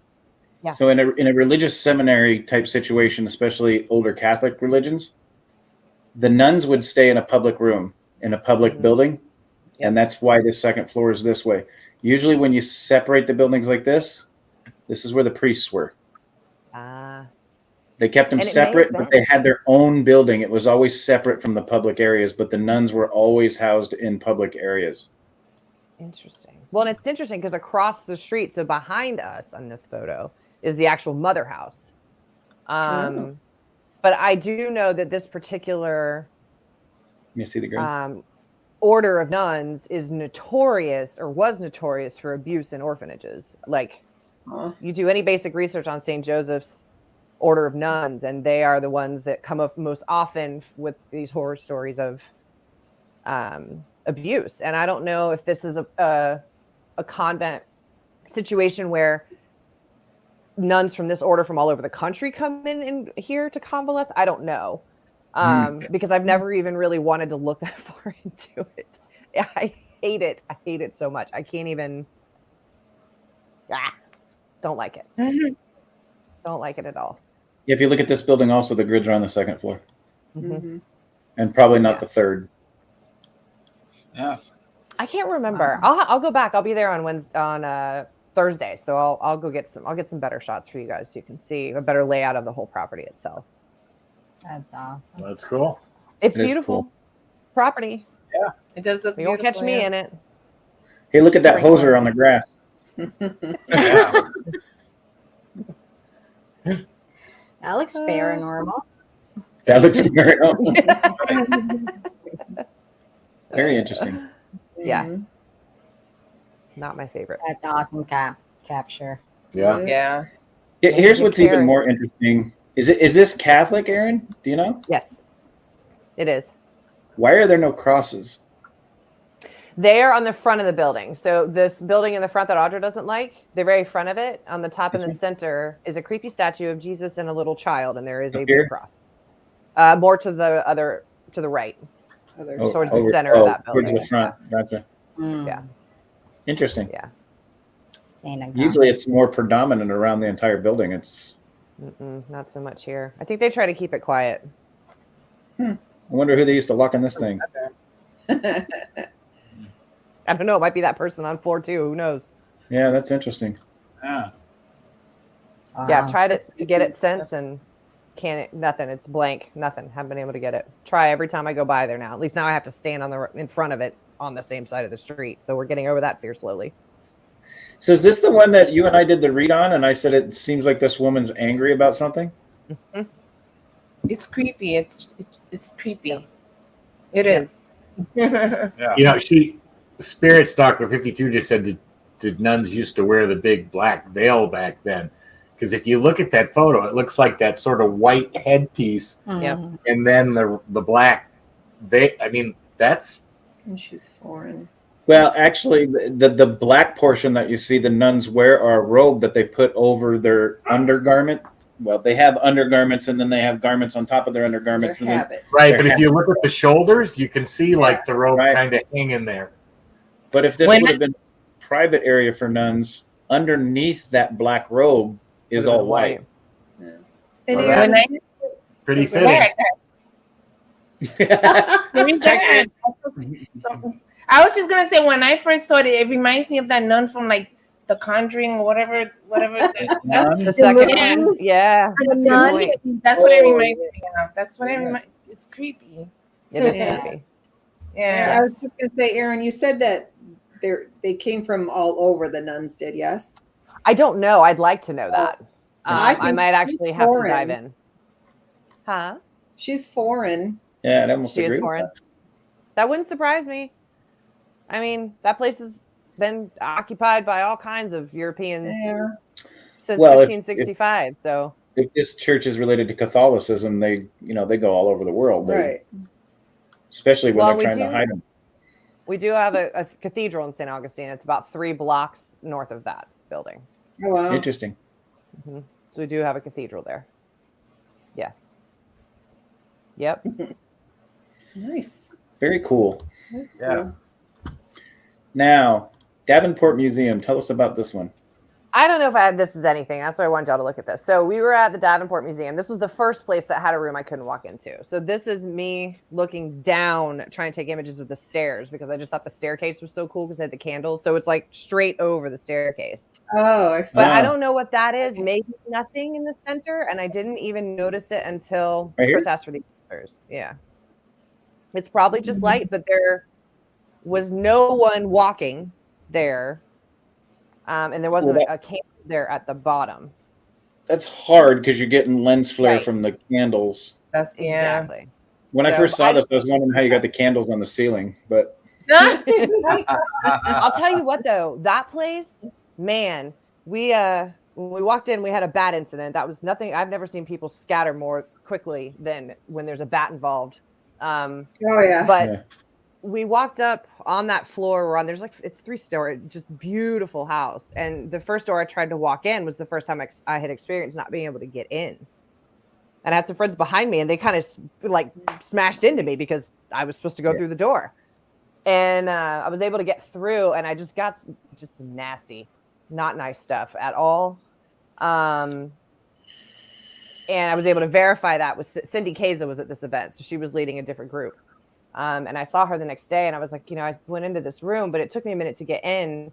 Yeah. So in a religious seminary type situation, especially older Catholic religions, the nuns would stay in a public room in a public building. And that's why the second floor is this way. Usually when you separate the buildings like this is where the priests were. They kept them And it may have separate, but been. they had their own building. It was always separate from the public areas, but the nuns were always housed in public areas. Interesting. Well, and it's interesting because across the street, so behind us on this photo, is the actual mother house. But I do know that this particular You see the graves? order of nuns is notorious, or was notorious, for abuse in orphanages. Like, you do any basic research on St. Joseph's order of nuns, and they are the ones that come up most often with these horror stories of abuse. And I don't know if this is a convent situation where nuns from this order from all over the country come in here to convalesce. I don't know. Because I've never even really wanted to look that far into it. I hate it. I hate it so much. I can't even. Don't like it. Don't like it at all. If you look at this building, also the grids are on the second floor, Mm-hmm. and probably not the third. Yeah. I can't remember. I'll go back. I'll be there on Thursday, so I'll go get some. I'll get some better shots for you guys so you can see a better layout of the whole property itself. That's awesome. That's cool. It's It is beautiful cool. property. Yeah, it does look. You won't catch me in it. Hey, look at that hoser on the grass. That looks paranormal. That looks very interesting. Yeah. Not my favorite. That's awesome capture. Yeah. Yeah. Here's what's even Karen. more interesting. Is this Catholic, Erin? Do you know? Yes, it is. Why are there no crosses? They are on the front of the building. So this building in the front that Audra doesn't like, the very front of it, on the top in the center, is a creepy statue of Jesus and a little child, and there is a big cross. More to the right, towards the center of that building. Towards the front. Gotcha. Yeah. Interesting. Yeah. Saint Augustine. Usually it's more predominant around the entire building. It's. Not so much here. I think they try to keep it quiet. I wonder who they used to lock in this thing. I don't know. It might be that person on floor 2. Who knows? Yeah, that's interesting. Yeah. Yeah, I've tried to get it since and nothing. It's blank. Nothing. Haven't been able to get it. Try every time I go by there now. At least now I have to stand in front of it on the same side of the street. So we're getting over that fear slowly. So is this the one that you and I did the read on, and I said it seems like this woman's angry about something? It's creepy. It's creepy. It is. Yeah. You know, Spirit Stalker 52 just said, did nuns used to wear the big black veil back then? Because if you look at that photo, it looks like that sort of white headpiece, Yep. and then the black veil. I mean, that's And she's foreign. Well, actually, the black portion that you see the nuns wear are a robe that they put over their undergarment. Well, they have undergarments, and then they have garments on top of their undergarments. Their And then, habit. right. But if you look at the shoulders, you can see like the robe Right. kind of hanging there. but if this When would have been a private area for nuns, underneath that black robe is all white. And Well, Aaron, Pretty Go fitting. I was just gonna say when I first saw it reminds me of that nun from like The Conjuring or whatever. The second Yeah. one. Yeah. That's a good Nun, point. that's what it reminds me of. That's what it reminds. It's creepy. It is Yeah. creepy. Yeah. I was just gonna say, Aaron, you said that they came from all over. The nuns did, yes. I don't know. I'd like to know that. I I think might she's actually have to foreign. dive in. Huh? She's foreign. Yeah, I almost She agree is with foreign. that. That wouldn't surprise me. I mean, that place has been occupied by all kinds of Europeans Yeah. since Well, if- 1565. So If this church is related to Catholicism, they go all over the world, Right. especially when Well, they're we trying to do- hide them. we do have a cathedral in St. Augustine. It's about 3 blocks north of that building. Oh, wow. Interesting. So we do have a cathedral there. Yeah. Yep. Nice. Very cool. That's Yeah. cool. Now, Davenport Museum. Tell us about this one. I don't know if this is anything. That's why I wanted y'all to look at this. So we were at the Davenport Museum. This was the first place that had a room I couldn't walk into. So this is me looking down, trying to take images of the stairs because I just thought the staircase was so cool because it had the candles. So it's like straight over the staircase. Oh, I see. But I don't know what that is. Maybe nothing in the center. And I didn't even notice it until Chris asked for the answers. Yeah. It's probably just light, but there was no one walking there. And there wasn't a candle there at the bottom. That's hard because you're getting lens flare from the candles. That's exactly. When I first saw this, I was wondering how you got the candles on the ceiling, but I'll tell you what though, that place, man, we when we walked in, we had a bat incident. That was nothing. I've never seen people scatter more quickly than when there's a bat involved. But we walked up on that floor there's like, it's 3-story, just beautiful house. And the first door I tried to walk in was the first time I had experienced not being able to get in. And I had some friends behind me and they kind of like smashed into me because I was supposed to go through the door. And I was able to get through and I just got just some nasty, not nice stuff at all. And I was able to verify that with Cindy Keza was at this event. So she was leading a different group. And I saw her the next day and I was like, I went into this room, but it took me a minute to get in.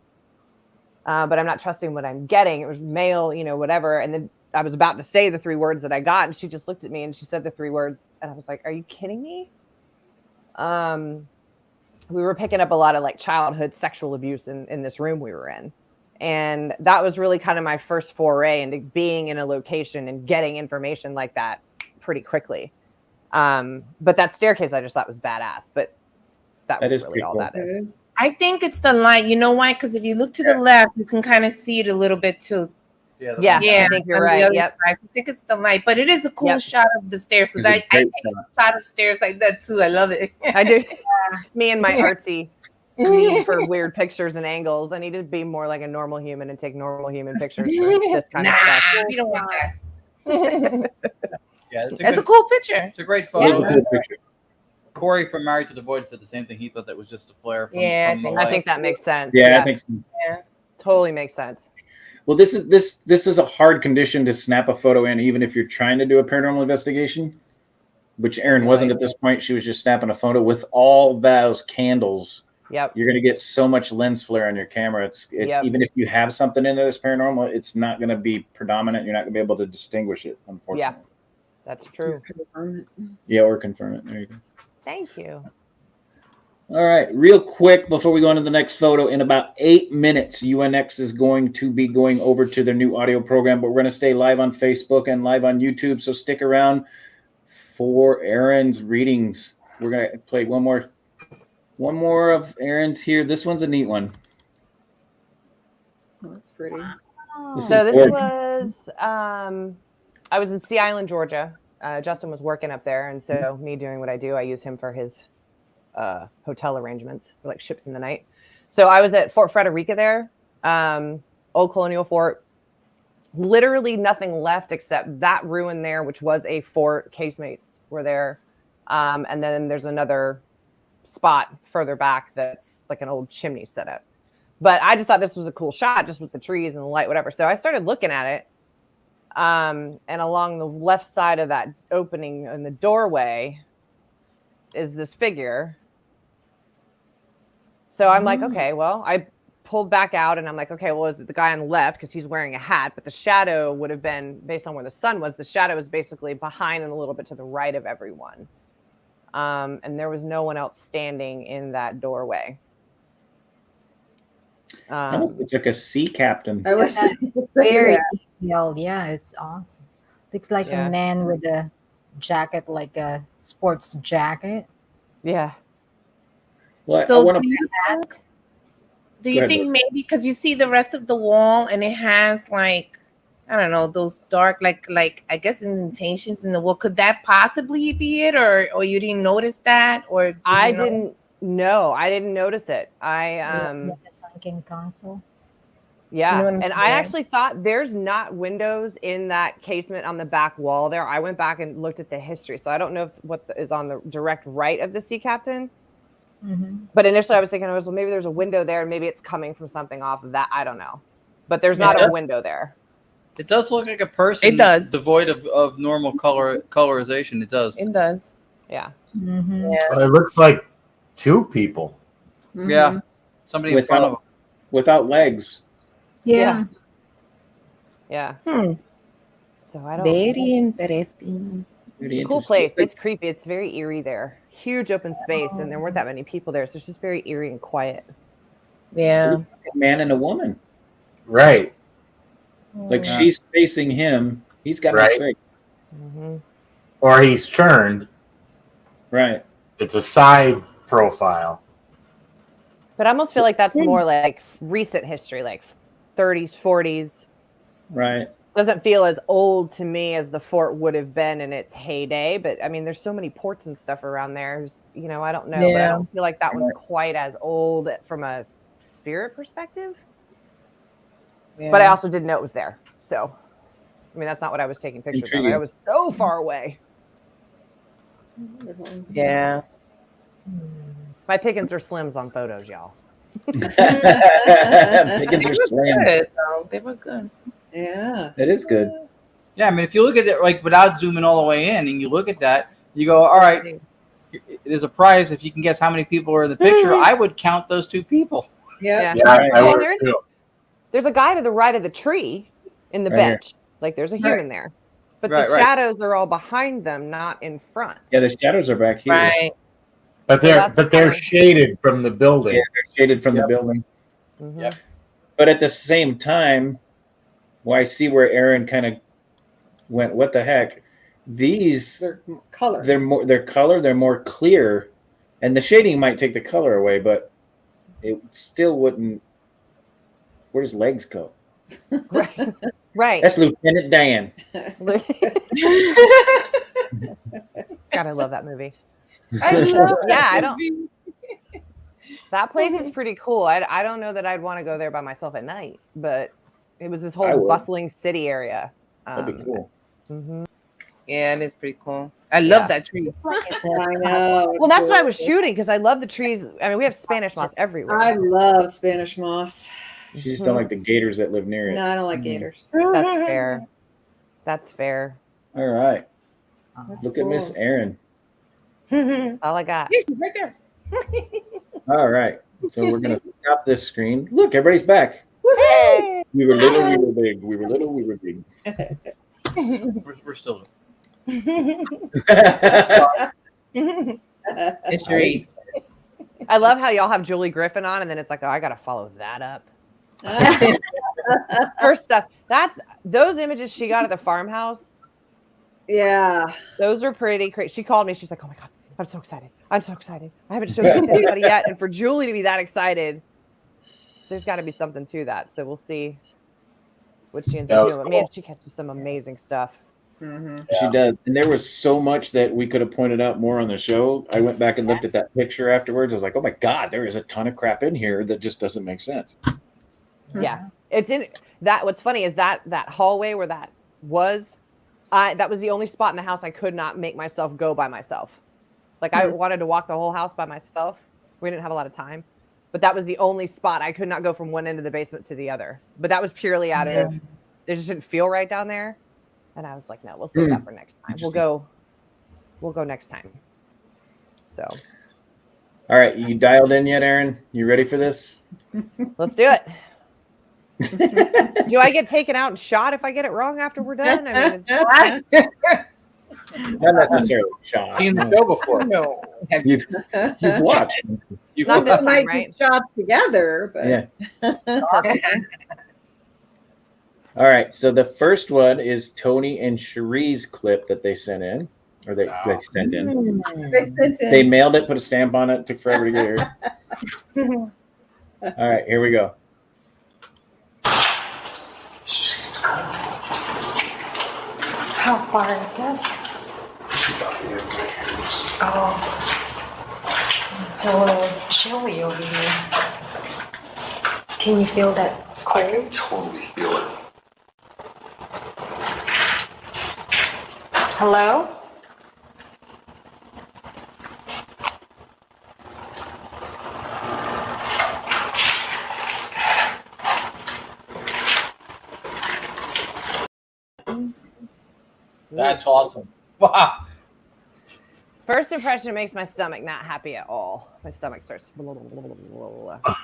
But I'm not trusting what I'm getting. It was mail, whatever. And then I was about to say the 3 words that I got. And she just looked at me and she said the 3 words. And I was like, are you kidding me? We were picking up a lot of like childhood sexual abuse in this room we were in. And that was really kind of my first foray into being in a location and getting information like that pretty quickly. But that staircase I just thought was badass, but that was really all that is. I think it's the light. You know why? Because if you look to the left, you can kind of see it a little bit too. Yeah, I think you're right. Yep. I think it's the light, but it is a cool shot of the stairs because I take a shot of stairs like that too. I love it. I do. Me and my artsy need for weird pictures and angles. I need to be more like a normal human and take normal human pictures for this kind of stuff. You don't want that. Yeah, it's a cool picture. It's a great photo. Yeah. Corey from Married to the Void said the same thing. He thought that was just a flare from, I think that makes sense. Yeah, I think so. Yeah. Totally makes sense. Well, this is a hard condition to snap a photo in, even if you're trying to do a paranormal investigation, which Erin wasn't at this point. She was just snapping a photo with all those candles. Yep. You're going to get so much lens flare on your camera. Even if you have something in there that's paranormal, it's not going to be predominant. You're not going to be able to distinguish it, unfortunately. Yeah, that's true. Yeah, or confirm it. There you go. Thank you. All right, real quick before we go on to the next photo, in about 8 minutes, UNX is going to be going over to their new audio program, but we're going to stay live on Facebook and live on YouTube, so stick around for Erin's readings. We're going to play one more of Erin's here. This one's a neat one. Oh, that's pretty. This was, I was in Sea Island, Georgia. Justin was working up there, and so me doing what I do, I use him for his hotel arrangements for like ships in the night. So I was at Fort Frederica there, old colonial fort. Literally nothing left except that ruin there, which was a fort. Casemates were there, and then there's another spot further back that's like an old chimney setup. But I just thought this was a cool shot, just with the trees and the light, whatever. So I started looking at it, and along the left side of that opening in the doorway is this figure. So I'm like, okay, well, I pulled back out and I'm like, okay, well, is it the guy on the left? Because he's wearing a hat, but the shadow would have been based on where the sun was. The shadow was basically behind and a little bit to the right of everyone. And there was no one else standing in that doorway. It's like a sea captain. I was just very detailed. Yeah, it's awesome. Looks like a man with a jacket, like a sports jacket. Yeah. Well, so do you think maybe because you see the rest of the wall and it has like, I don't know, those dark like I guess indentations in the wall, could that possibly be it, or you didn't notice that? Or didn't notice it. The sunken castle. Yeah, and I actually thought there's not windows in that casement on the back wall there. I went back and looked at the history, so I don't know what is on the direct right of the sea captain. Mm-hmm. But initially I was thinking, well, maybe there's a window there and maybe it's coming from something off of that. I don't know. but there's not a window there. It does look like a person. It does. Devoid of normal colorization. It does. It does. Yeah. Mm-hmm. Yeah. It looks like two people. Mhm. Yeah. Somebody in front of them. Without legs. Yeah. Yeah. Hmm. So I don't. Very interesting. Really It's a cool interesting. place. It's creepy. It's very eerie there. Huge open space, and there weren't that many people there, so it's just very eerie and quiet. Yeah. A man and a woman. Right. Like Yeah. she's facing him. He's got Right. no face. Mm-hmm. Or he's turned. Right. It's a side profile. But I almost feel like that's more like recent history, like 30s, 40s. Right. Doesn't feel as old to me as the fort would have been in its heyday. But I mean, there's so many ports and stuff around there. You know, I don't know. But I Yeah. don't feel like that one's quite as old from a spirit perspective. Yeah. But I also didn't know it was there. So, I mean, that's not what I was taking pictures of. Intriguing. I was so far away. Yeah. My pickings are slims on photos, y'all. Pickens They are were slim. good, though. They were good. Yeah. It is good. Yeah, I mean, if you look at it like without zooming all the way in, and you look at that, you go, all right, there's a prize if you can guess how many people are in the picture. I would count those two people. Yeah. Yeah, I Well, would there's- too. There's a guy to the right of the tree in the Right here. bench. Like there's a human there. But Right, the right. shadows are all behind them, not in front. Yeah, the shadows are back here. Right. But that's they're kind of- shaded from the building. Yeah, they're shaded from the Yep. building. Mhm. Yep. But at the same time, well, I see where Erin kind of went, what the heck? These Their color. their color, they're more clear. And the shading might take the color away, but it still wouldn't. Where does legs go? Right. Right. That's Lieutenant Dan. God, I love that movie. I love Yeah, I that don't- movie. That place is pretty cool. I don't know that I'd want to go there by myself at night, but it was this I whole would. bustling city area. That'd be cool. Mhm. Yeah, it is pretty cool. I love Yeah. that tree. I know. Well, that's what I was shooting because I love the trees. I mean, we have Spanish moss everywhere. I love Spanish moss. She just don't like the gators that live near it. No, I don't like gators. That's fair. That's fair. All right. That's Look at Miss cool. Erin. Yeah, All I got. she's right there. All right. So we're going to stop this screen. Look, everybody's back. Hey! We were little, we were big. We were little, we were big. We're still. It's Sheree. I love how y'all have Julie Griffin on, and then it's like, oh, I gotta follow that up. Her stuff. That's those images she got at the farmhouse. Yeah. Those are pretty crazy. She called me. She's like, oh my god, I'm so excited. I'm so excited. I haven't showed this to anybody yet, and for Julie to be that excited, there's got to be something to that. So we'll see what she ends That up was doing. But man, cool. she catches some amazing stuff. Mm-hmm. She does. And there was so much that we could have pointed out more on the show. I went back and looked at that picture afterwards. I was like, oh my God, there is a ton of crap in here that just doesn't make sense. Yeah, it's in that. What's funny is that hallway where that was, that was the only spot in the house I could not make myself go by myself. Like I wanted to walk the whole house by myself. We didn't have a lot of time, but that was the only spot I could not go from one end of the basement to the other. But that was purely out of it just didn't feel right down there, and I was like, no, we'll save that for next time. We'll go next time. So All right. You dialed in yet, Erin? You ready for this? let's do it. Do I get taken out and shot if I get it wrong after we're done? I mean, Not necessarily, Sean. Seen the show before. No. You've watched. You've Not this We might time, right? be shot together, but Yeah. All right. So the first one is Tony and Cherie's clip that they sent in, or they sent in. they sent in. They mailed it, put a stamp on it. Took forever to get here. All right. Here we go. How far is this? Oh. It's a little chilly over here. Can you feel that cold? I can totally feel it. Hello? That's awesome. Wow. First impression makes my stomach not happy at all. My stomach starts.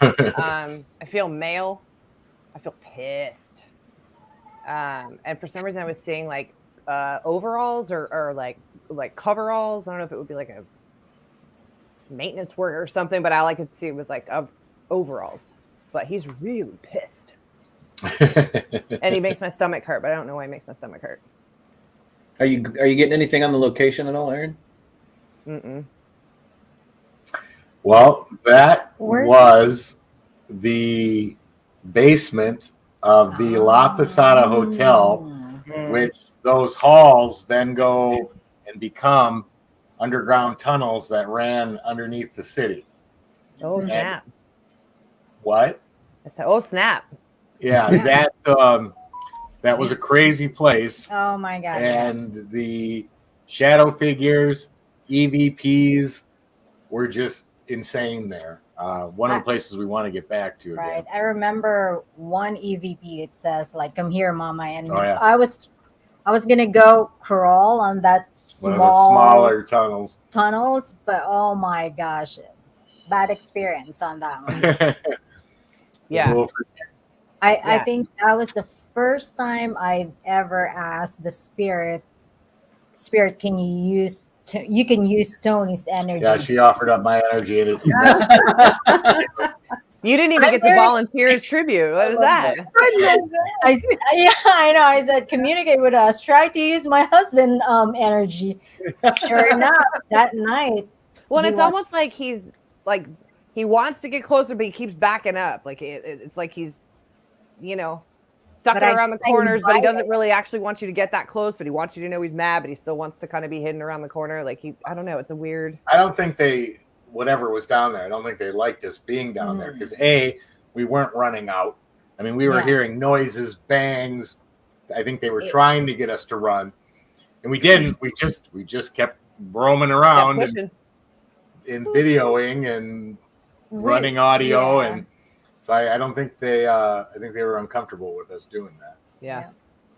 I feel male. I feel pissed. And for some reason, I was seeing like overalls or like coveralls. I don't know if it would be like a maintenance worker or something, but all I could see was like overalls. But he's really pissed, and he makes my stomach hurt. But I don't know why he makes my stomach hurt. Are you getting anything on the location at all, Erin? Mm-mm. Well, that was the basement of the La Posada Hotel, which those halls then go and become underground tunnels that ran underneath the city. Oh, snap. What? Oh, snap. Yeah, that was a crazy place. Oh my God. And the shadow figures, EVPs were just insane there. One of the places we want to get back to. Right. Again. I remember one EVP, it says like, come here, mama. And yeah. I was gonna go crawl on that One of the smaller tunnels, but oh my gosh, bad experience on that one. Yeah. I think that was the first time I've ever asked the spirit, can you can use Tony's energy? Yeah, she offered up my energy. And you didn't even get to volunteer as tribute. What is that? I know. I said, communicate with us. Try to use my husband energy. Sure enough, that night. Well, it's almost like he's like he wants to get closer, but he keeps backing up. Like it's like he's, ducking around the corners, but he doesn't really actually want you to get that close. But he wants you to know he's mad, but he still wants to kind of be hidden around the corner. Like I don't know. It's a weird. I don't think whatever was down there, I don't think they liked us being down there because we weren't running out. I mean, we were hearing noises, bangs. I think they were trying to get us to run, and we didn't. We just kept roaming around and videoing and running audio, and so I don't think I think they were uncomfortable with us doing that. Yeah.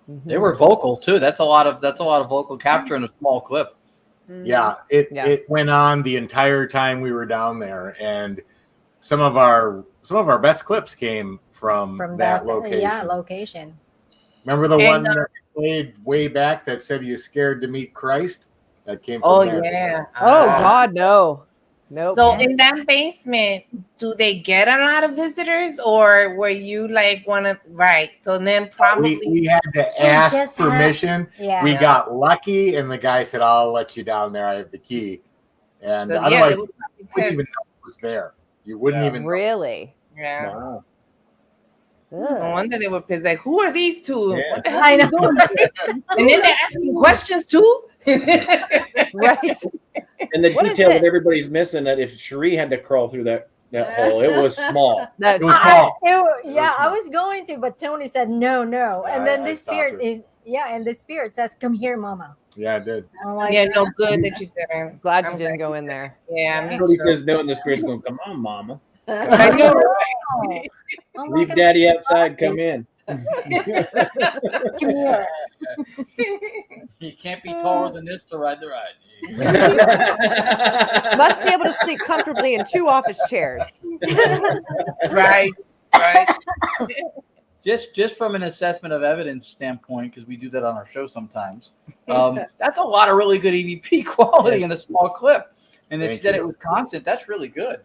Mm-hmm. They were vocal too. That's a lot of vocal capture in a small clip. Yeah, it went on the entire time we were down there, and some of our best clips came from that location. Yeah, location. Remember the one that played way back that said you're scared to meet Christ? That came from there. Yeah. Oh God, no. Nope. So in that basement, do they get a lot of visitors, or were you like one of so then probably we had to ask permission. We got lucky, and the guy said, "I'll let you down there. I have the key." And otherwise, you wouldn't even know it was there. You wouldn't even really. Yeah. Wow. No wonder they were pissed. Like, who are these two? Yeah. What the hell? I know. And then they're asking questions too. Right. And the detail that everybody's missing, that if Cherie had to crawl through that hole, it was small. It was small. I was going to, but Tony said no. And then the spirit and the spirit says, "Come here, mama." Yeah, I did. No good that you didn't. Glad you didn't go in there. Yeah, Everybody says no, and the spirit's going, "Come on, mama. I know, right? Leave daddy outside. Come in." Come here. You can't be taller than this to ride the ride. Must be able to sleep comfortably in 2 office chairs. Right. Just from an assessment of evidence standpoint, because we do that on our show sometimes. That's a lot of really good EVP quality in a small clip, and instead it was constant. That's really good.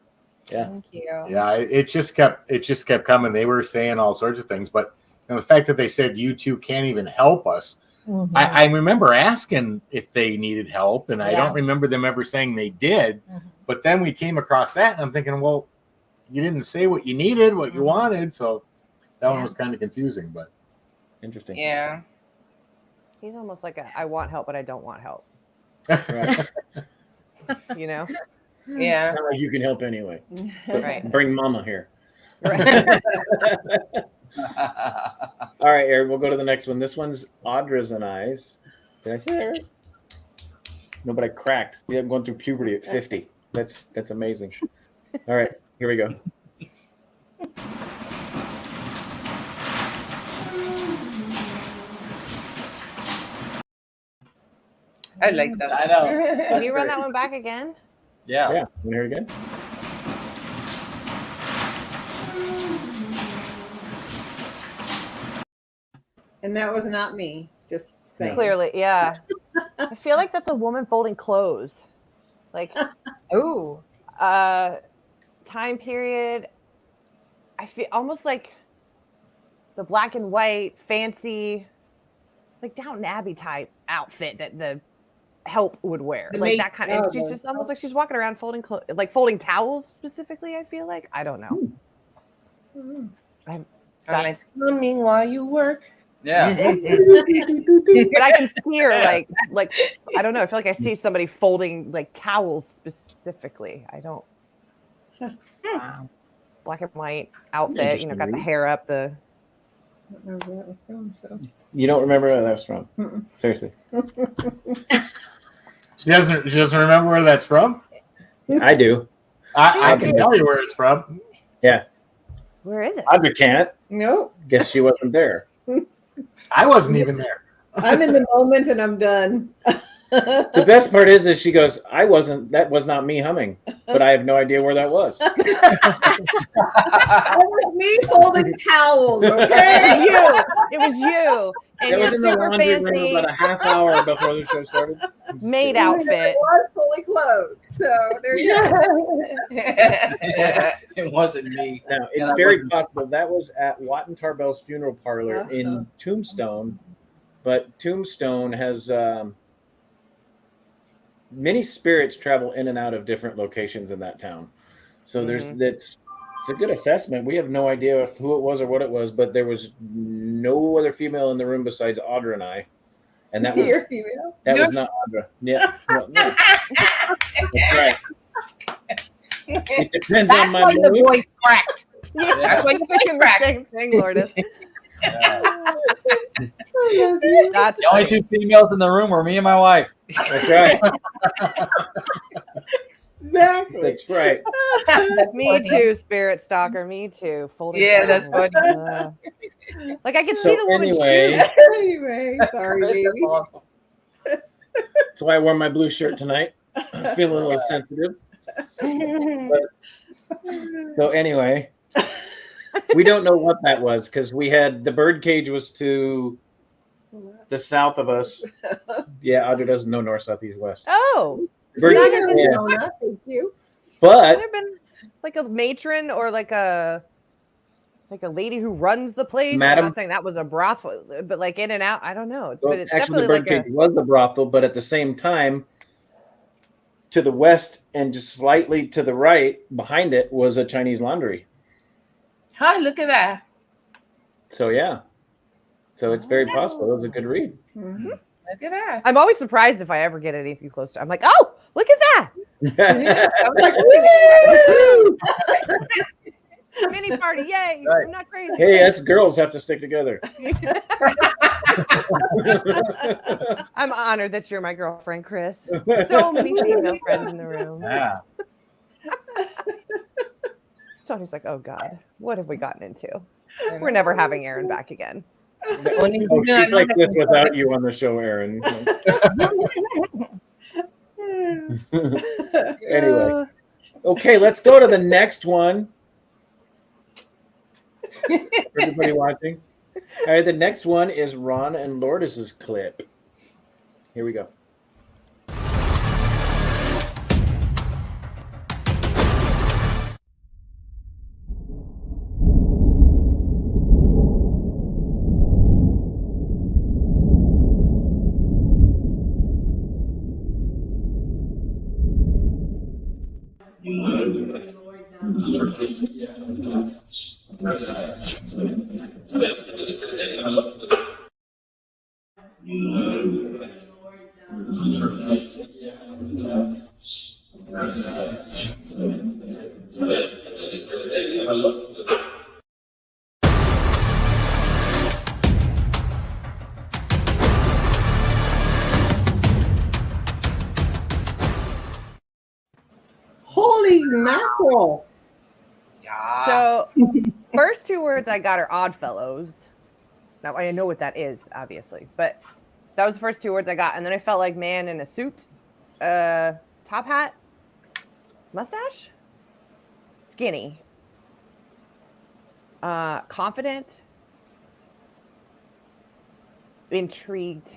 Yeah. Thank you. Yeah, it just kept coming. They were saying all sorts of things, but the fact that they said you two can't even help us. Mm-hmm. I remember asking if they needed help, and I don't remember them ever saying they did. Mm-hmm. But then we came across that, and I'm thinking, well, you didn't say what you needed, what you wanted, so that one was kind of confusing, but interesting. Yeah. He's almost like I want help, but I don't want help. Right. Yeah. Not like you can help anyway. Right. Bring mama here. Right. All right, Erin, we'll go to the next one. This one's Audra's and I's. Did I say that right? No, but I cracked. See, I'm going through puberty at 50. That's amazing. All right, here we go. I like that. I know. Can That's you run great. that one back again? Yeah. Yeah, you hear it again? And that was not me. Just saying. Clearly, yeah. I feel like that's a woman folding clothes. Like, Ooh. time period. I feel almost like the black and white, fancy, like Downton Abbey type outfit that the help would wear. The Like maid- that kind of, and she's just almost like she's walking around folding clothes, like folding towels specifically, I feel like. I don't know. I'm like coming while you work. Yeah. But I can see her like I don't know. I feel like I see somebody folding like towels specifically. I don't. Black and white outfit, got the hair up. The I don't know where that was from, so. You don't remember where that's from? Seriously. She doesn't remember where that's from. I do. I can tell you where it's from. Yeah. Where is it? Audra can't. Nope. Guess she wasn't there. I wasn't even there. I'm in the moment and I'm done. The best part is she goes, that was not me humming, but I have no idea where that was. That was me folding towels, okay? It was you. And It was your in the super laundry room fancy about a half hour before the show started. maid I outfit. was fully clothed. So there you go. It wasn't me. Now, it's And I very wouldn't- possible that was at Watt and Tarbell's funeral parlor in Tombstone, but Tombstone has many spirits travel in and out of different locations in that town. So it's a good assessment. We have no idea who it was or what it was, but there was no other female in the room besides Audra and I. And that was You're female. that was not Audra. Yeah. No. That's right. It depends on That's my why your mood. voice cracked. That's why your voice Thinking the cracked. same thing, Lourdes. That's The only two females in the room were me and my wife. That's right. Exactly. That's right. me too, spirit stalker. Me too. Folding Yeah, that's towels. Like I can see the woman anyway, shoot. Anyway, sorry, Chris, that's baby. awesome. that's why I wore my blue shirt tonight. I'm feeling a little sensitive. So anyway, we don't know what that was because we had the bird cage was to the south of us. Yeah, Audra doesn't know north, south, east, west. Oh, Bird Yeah, cage, there's yeah. Thank you. has But there been like a matron or like a lady who runs the place? Madam- I'm not saying that was a brothel, but like in and out. I don't know. well, But it's actually, the definitely bird like cage was the brothel, but at the same time, to the west and just slightly to the right behind it was a Chinese laundry. Hi, look at that. So yeah, so it's very possible. It was a good read. Mhm. Look at that. I'm always surprised if I ever get anything close to. I'm like, oh, look at that I'm like, woo! mini party! Yay! Right. I'm not crazy. Hey, us girls have to stick together. I'm honored that you're my girlfriend, Chris. So many female friends in the room. Yeah. Tony's like, oh God, what have we gotten into? We're never having Erin back again. Only Oh, she's like this without you on the show, Erin. Anyway, okay, let's go to the next one. Everybody watching? All right, the next one is Ron and Lourdes' clip. Here we go. Holy mackerel. So, first two words I got are Oddfellows. Now I know what that is, obviously, but That was the first two words I got. And then I felt like man in a suit, top hat, mustache, skinny, confident, intrigued,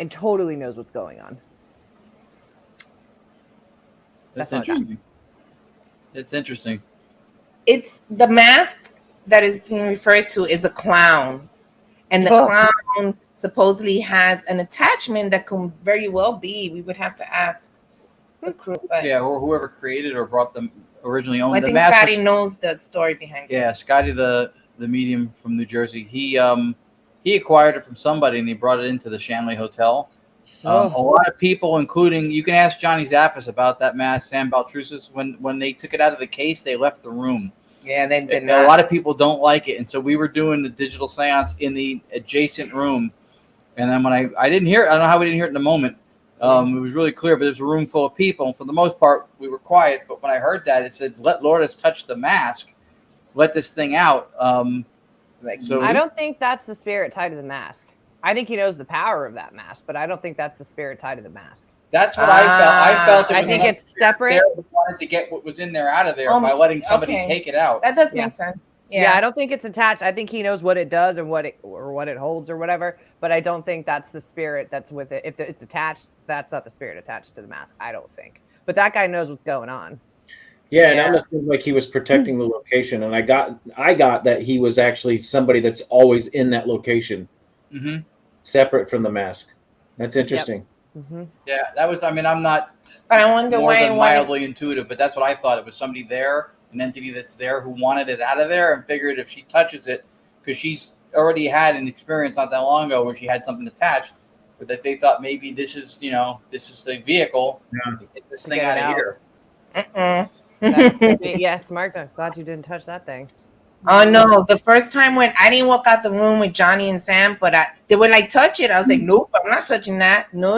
and totally knows what's going on. That's all I got. interesting. It's interesting. It's the mask that is being referred to is a clown, and the clown supposedly has an attachment that can very well be. We would have to ask the crew, but Yeah, or whoever created or brought them originally owned I the think mask. Scotty knows the story behind it. Yeah, Scotty, the medium from New Jersey. He acquired it from somebody and he brought it into the Shanley Hotel. A lot of people, including, you can ask Johnny Zaffis about that mask, Sam Baltrusis. When they took it out of the case, they left the room. Yeah, they did A not. lot of people don't like it, and so we were doing the digital seance in the adjacent room. And then when I didn't hear it, I don't know how we didn't hear it in the moment. It was really clear, but it was a room full of people. And for the most part, we were quiet. But when I heard that, it said, "Let Lourdes touch the mask. Let this thing out." I don't think that's the spirit tied to the mask. I think he knows the power of that mask, but I don't think that's the spirit tied to the mask. That's what I felt. I felt it I was think another it's separate. there that wanted to get what was in there out of there by letting somebody take it out. That does make sense. Yeah, I don't think it's attached. I think he knows what it does and what it holds or whatever. But I don't think that's the spirit that's with it. If it's attached, that's not the spirit attached to the mask. I don't think. But that guy knows what's going on. Yeah, and it almost seemed like he was protecting the location, and I got that he was actually somebody that's always in that location, separate from the mask. That's interesting. Yep. Yeah, that was. I mean, I'm not. But I wonder more why than mildly intuitive, but that's what I thought. It was somebody there, an entity that's there who wanted it out of there and figured if she touches it, because she's already had an experience not that long ago where she had something attached, but that they thought maybe this is the vehicle to get this thing out of here. Yes, Mark, I'm glad you didn't touch that thing. Oh no! The first time when I didn't walk out the room with Johnny and Sam, but they were like, touch it. I was like, nope, I'm not touching that. No.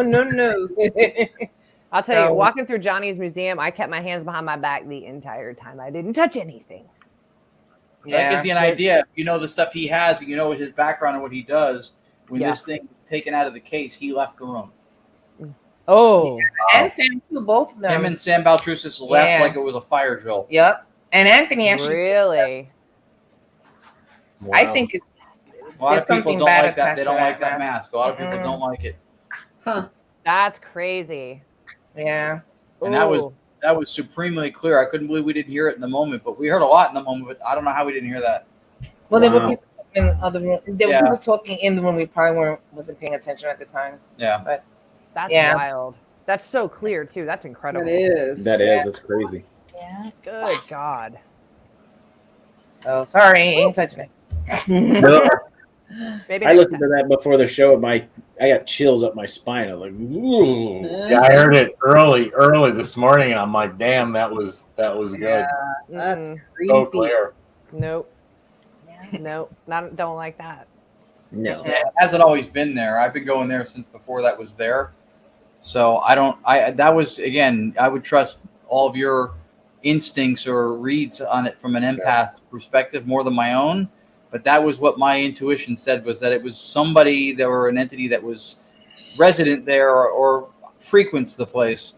I'll tell you, walking through Johnny's museum, I kept my hands behind my back the entire time. I didn't touch anything. That gives you an idea. You know the stuff he has, and you know his background and what he does. When this thing was taken out of the case, he left the room. Oh, and Sam too, both of them. Him and Sam Baltrusis left like it was a fire drill. Yep, and Anthony actually really. Wow. I think it's a lot of people don't like that. They don't like that mask. A lot of people don't like it. Huh? That's crazy. Yeah, and that was supremely clear. I couldn't believe we didn't hear it in the moment, but we heard a lot in the moment. But I don't know how we didn't hear that. Well, there were people in the other room. There were people talking in the room. We probably wasn't paying attention at the time. Yeah, but that's wild. That's so clear too. That's incredible. It is. That is. That's crazy. Yeah. Good God. Oh, sorry, ain't touching it. Maybe I listened to that before the show. I got chills up my spine. I was like, ooh. Yeah, I heard it early this morning, and I'm like, damn, that was good. Yeah, that's creepy. So clear. Nope. Nope. Don't like that. No. Yeah, it hasn't always been there. I've been going there since before that was there. So that was, again, I would trust all of your instincts or reads on it from an empath perspective more than my own. But that was what my intuition said, was that it was somebody or an entity that was resident there or frequents the place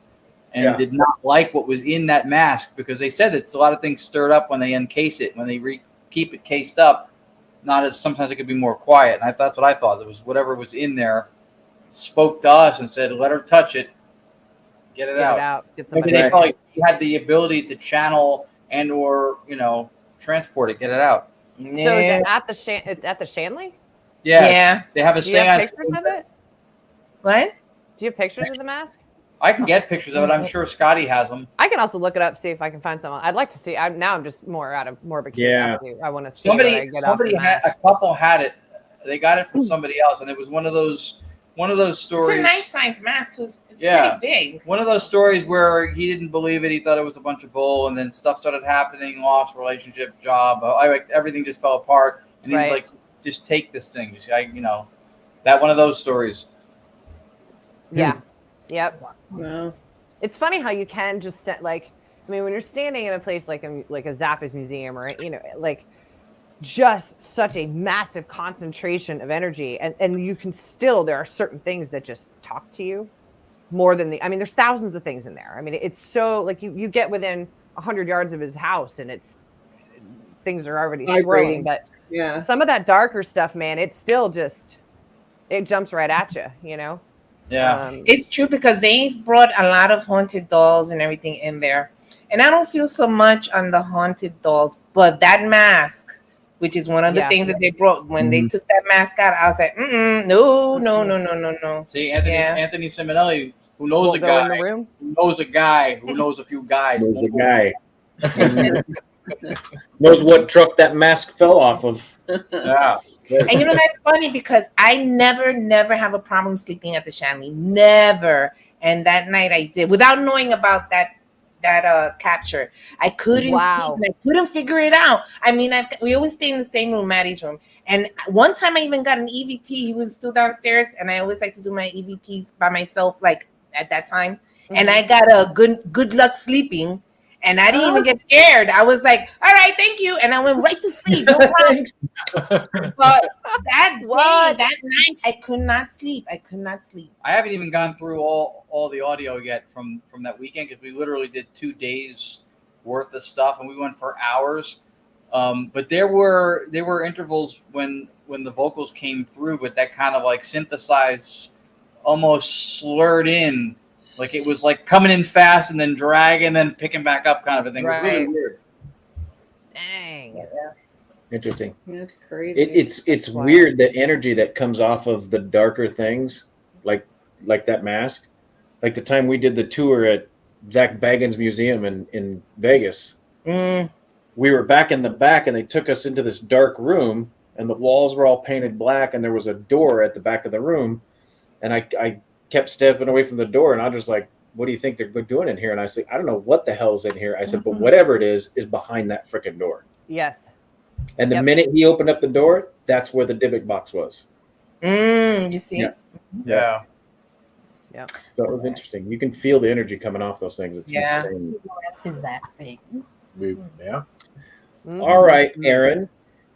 and did not like what was in that mask, because they said that a lot of things stirred up when they encase it, when they keep it cased up. Not as sometimes it could be more quiet. And that's what I thought. It was whatever was in there spoke to us and said, let her touch it. Get it out. Maybe they felt like you had the ability to channel and or, transport it, get it out. So is it it's at the Shanley? Yeah. They have a Do you have seance. pictures of it? What? Do you have pictures of the mask? I can get pictures of it. I'm sure Scotty has them. I can also look it up, see if I can find some. I'd like to see. I'm just more out of morbid curiosity. I want to see. A couple had it. They got it from somebody else, and it was one of those stories. It's a nice size mask too. It's pretty big. One of those stories where he didn't believe it. He thought it was a bunch of bull, and then stuff started happening. Lost relationship, job, everything just fell apart. And he was like, "Just take this thing." Just that one of those stories. Yeah. Yep. No. It's funny how you can just when you're standing in a place like a Zappa's museum or just such a massive concentration of energy, and you can still, there are certain things that just talk to you more than I mean, there's thousands of things in there. I mean, it's so like you get within 100 yards of his house and things are already swirling, but yeah, some of that darker stuff, man, it's still just, it jumps right at you, you know? Yeah. It's true, because they've brought a lot of haunted dolls and everything in there. And I don't feel so much on the haunted dolls, but that mask, which is one of the things that they brought, when they took that mask out, I was like, no. See, Anthony Simonelli, who knows Won't a go guy, in the room? who knows a guy, who knows a few guys. Knows the guy. Knows what truck that mask fell off of. Yeah. And you know, that's funny, because I never have a problem sleeping at the Shanley. Never. And that night I did, without knowing about that capture. I couldn't sleep, and I couldn't figure it out. I mean, we always stay in the same room, Maddie's room. And one time I even got an EVP. He was still downstairs, and I always like to do my EVPs by myself, like at that time. Mm-hmm. And I got a good luck sleeping. And I didn't even get scared. I was like, all right, thank you. And I went right to sleep. No problem. But that night, I could not sleep. I haven't even gone through all the audio yet from that weekend, because we literally did 2 days worth of stuff, and we went for hours. But there were intervals when the vocals came through with that kind of like synthesized, almost slurred in. Like it was like coming in fast and then dragging and then picking back up, kind of a thing. Right. It was really weird. Dang. Yeah. Interesting. That's crazy. It's weird, the energy that comes off of the darker things, like that mask. Like the time we did the tour at Zach Bagans Museum in Vegas. We were back in the back, and they took us into this dark room, and the walls were all painted black, and there was a door at the back of the room, and I kept stepping away from the door, and I was just like, what do you think they're doing in here? And I said, I don't know what the hell's in here. I said, but whatever it is behind that freaking door. Yes. And the minute he opened up the door, that's where the Dybbuk box was. You see? Yeah. So it was interesting. You can feel the energy coming off those things. It's insane. Yeah. All right, Erin.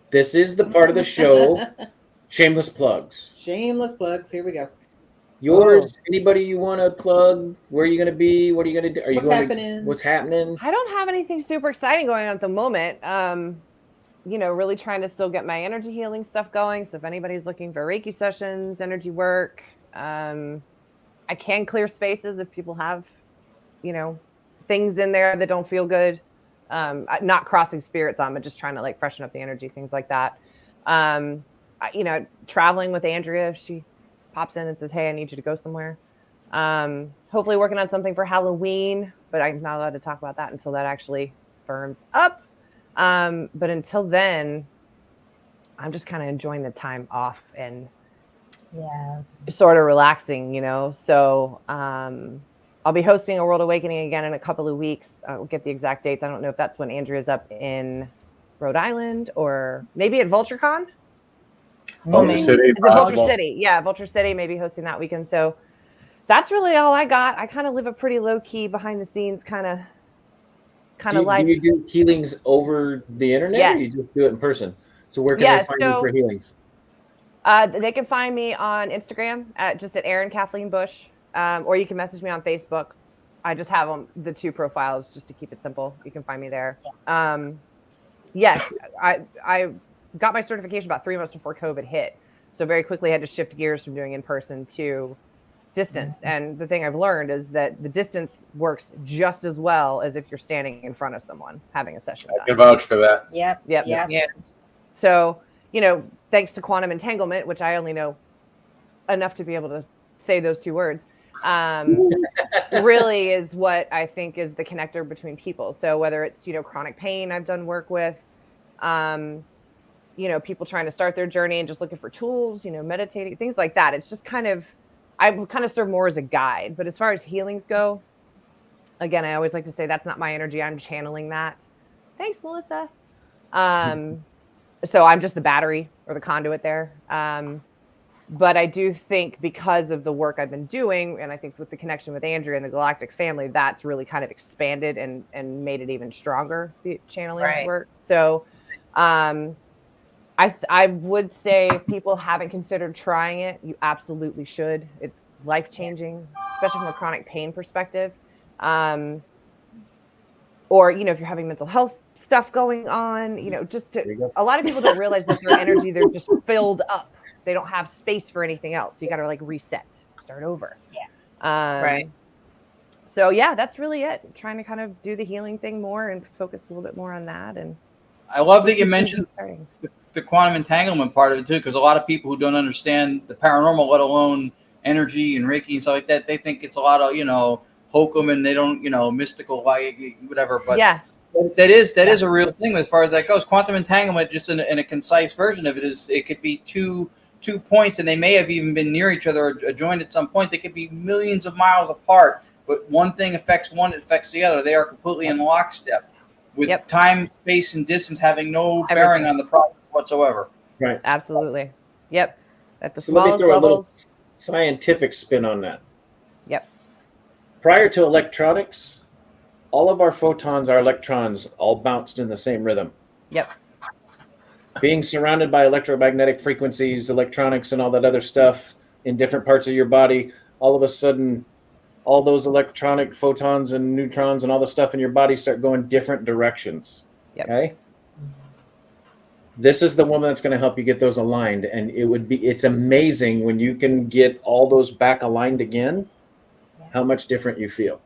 This is the part of the show. Shameless plugs. Shameless plugs. Here we go. Yours, anybody you want to plug? Where are you going to be? What are you going to do? What's happening? I don't have anything super exciting going on at the moment. Really trying to still get my energy healing stuff going. So if anybody's looking for Reiki sessions, energy work, I can clear spaces if people have, things in there that don't feel good. Not crossing spirits on, but just trying to like freshen up the energy, things like that. Traveling with Andrea, if she pops in and says, hey, I need you to go somewhere. Hopefully working on something for Halloween, but I'm not allowed to talk about that until that actually firms up. But until then, I'm just kind of enjoying the time off and sort of relaxing, So I'll be hosting a World Awakening again in a couple of weeks. I'll get the exact dates. I don't know if that's when Andrea's up in Rhode Island or maybe at VultureCon. Vulture City. Is it Vulture City? Yeah, Vulture City, maybe hosting that weekend. So that's really all I got. I kind of live a pretty low key, behind the scenes kind of life. Do you do healings over the internet, or you just do it in person? So where can they find you for healings? They can find me on Instagram at Erin Kathleen Bush, or you can message me on Facebook. I just have the two profiles just to keep it simple. You can find me there. Yes, I got my certification about 3 months before COVID hit. So very quickly had to shift gears from doing in person to distance. And the thing I've learned is that the distance works just as well as if you're standing in front of someone having a session done. I can vouch for that. Yep. So, thanks to quantum entanglement, which I only know enough to be able to say those two words, really is what I think is the connector between people. So whether it's, chronic pain I've done work with, people trying to start their journey and just looking for tools, meditating, things like that. It's just I kind of serve more as a guide. But as far as healings go, again, I always like to say that's not my energy. I'm channeling that. Thanks, Melissa. So I'm just the battery or the conduit there. But I do think because of the work I've been doing, and I think with the connection with Andrea and the Galactic Family, that's really kind of expanded and made it even stronger, the channeling work. So I would say if people haven't considered trying it, you absolutely should. It's life-changing, especially from a chronic pain perspective. Or, you know, if you're having mental health stuff going on, you know, a lot of people don't realize that their energy, they're just filled up. They don't have space for anything else. So you got to like reset, start over. Yeah. Right. So yeah, that's really it. Trying to kind of do the healing thing more and focus a little bit more on that. And I love that you mentioned the quantum entanglement part of it too, because a lot of people who don't understand the paranormal, let alone energy and Reiki and stuff like that, they think it's a lot of, you know, hokum, and they don't, you know, mystical, whatever. But yeah, that is a real thing as far as that goes. Quantum entanglement, just in a concise version of it, is it could be two points, and they may have even been near each other or joined at some point. They could be millions of miles apart, but one thing affects one, it affects the other. They are completely in lockstep, with time, space, and distance having no bearing on the process whatsoever. Right. Absolutely. Yep. At the So let me smallest throw a little levels. scientific spin on that. Yep. Prior to electronics, all of our photons, our electrons, all bounced in the same rhythm. Yep. Being surrounded by electromagnetic frequencies, electronics, and all that other stuff in different parts of your body, all of a sudden, all those electronic photons and neutrons and all the stuff in your body start going different directions. Yep. Okay? This is the woman that's going to help you get those aligned. And it's amazing when you can get all those back aligned again, how much different you feel.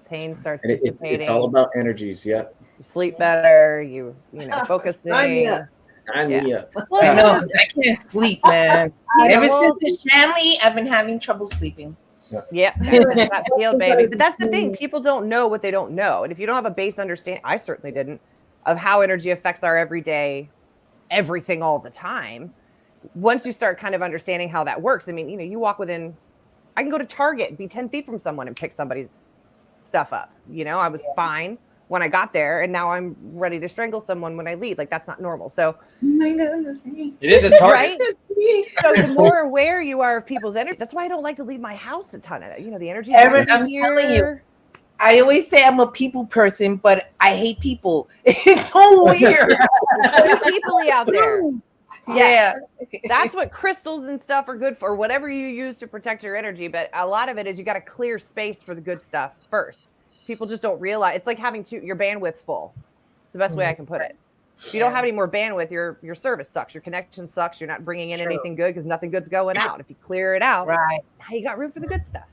Pain starts And dissipating. it's all about energies. Yeah. You sleep better. You know, focusing. Sign me up. Well, I know, I can't sleep, man. Ever since the family, I've been having trouble sleeping. Yeah, that field, baby. But that's the thing. People don't know what they don't know. And if you don't have a base understanding, I certainly didn't, of how energy affects our everyday, everything all the time. Once you start kind of understanding how that works, I mean, you know, you walk within, I can go to Target and be 10 feet from someone and pick somebody's stuff up. You know, I was fine when I got there, and now I'm ready to strangle someone when I leave. Like, that's not normal. So, Oh my goodness. It is a target. right? So the more aware you are of people's energy, that's why I don't like to leave my house a ton of it. You know, the energy. Erin, I'm telling you, I always say I'm a people person, but I hate people. It's so weird. People-y out there. Yeah. That's what crystals and stuff are good for, whatever you use to protect your energy. But a lot of it is you got to clear space for the good stuff first. People just don't realize. It's like having your bandwidth's full. It's the best way I can put it. If you don't have any more bandwidth, your service sucks. Your connection sucks. You're not bringing in anything good because nothing good's going out. If you clear it out, right, now you got room for the good stuff.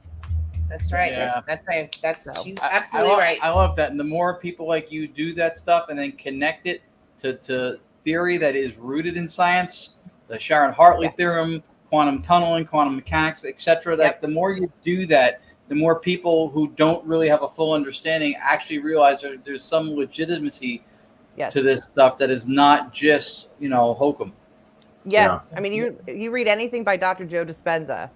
That's right. Yeah. That's right. She's I absolutely right. I love that. And the more people like you do that stuff and then connect it to theory that is rooted in science, the Sharon Hartley theorem, quantum tunneling, quantum mechanics, etc., that the more you do that, the more people who don't really have a full understanding actually realize there's some legitimacy to this stuff that is not just, you know, hokum. Yeah. I mean, you read anything by Dr. Joe Dispenza.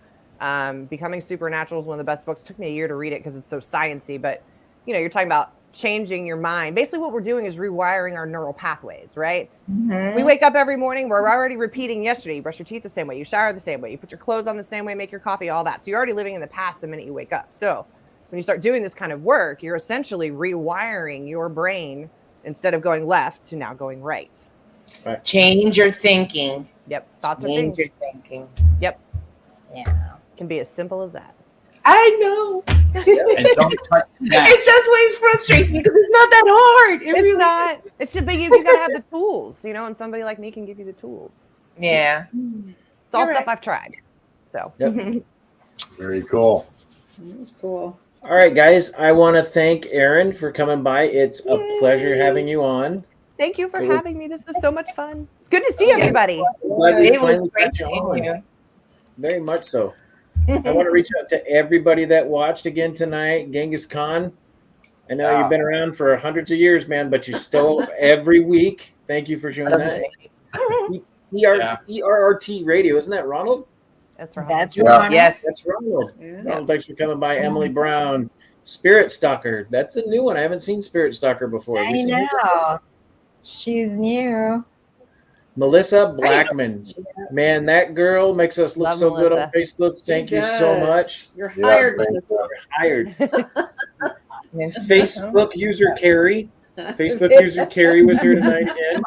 Becoming Supernatural is one of the best books. It took me a year to read it because it's so sciencey, but you know, you're talking about changing your mind. Basically what we're doing is rewiring our neural pathways, right? Mm-hmm. We wake up every morning, we're already repeating yesterday. You brush your teeth the same way, you shower the same way, you put your clothes on the same way, make your coffee, all that. So you're already living in the past the minute you wake up. So when you start doing this kind of work, you're essentially rewiring your brain instead of going left to now going right. Change your thinking. Yep. Thoughts Change are your thinking. Yep. Yeah. Can be as simple as that. I know. And don't touch that. It just always frustrates me because it's not that hard. It's not. It's just, but you gotta have the tools, you know, and somebody like me can give you the tools. Yeah. It's all stuff I've tried. So Very cool. That's cool. All right, guys. I want to thank Erin for coming by. It's a pleasure having you on. Thank you for having me. This was so much fun. It's good to see everybody. It was great seeing you. Very much so. I want to reach out to everybody that watched again tonight. Genghis Khan, I know you've been around for hundreds of years, man, but you're still every week. Thank you for showing that. ERRT Radio, isn't that Ronald? That's right. That's Ronald. Yes. That's Ronald. Yeah. Ronald, thanks for coming by. Emily Brown, Spirit Stalker. That's a new one. I haven't seen Spirit Stalker before. I know. She's new. Melissa Blackman. Man, that girl makes us look so good on Facebook. Thank you so much. You're hired, Melissa. You're hired. Facebook user Carrie. Facebook user Carrie was here tonight again.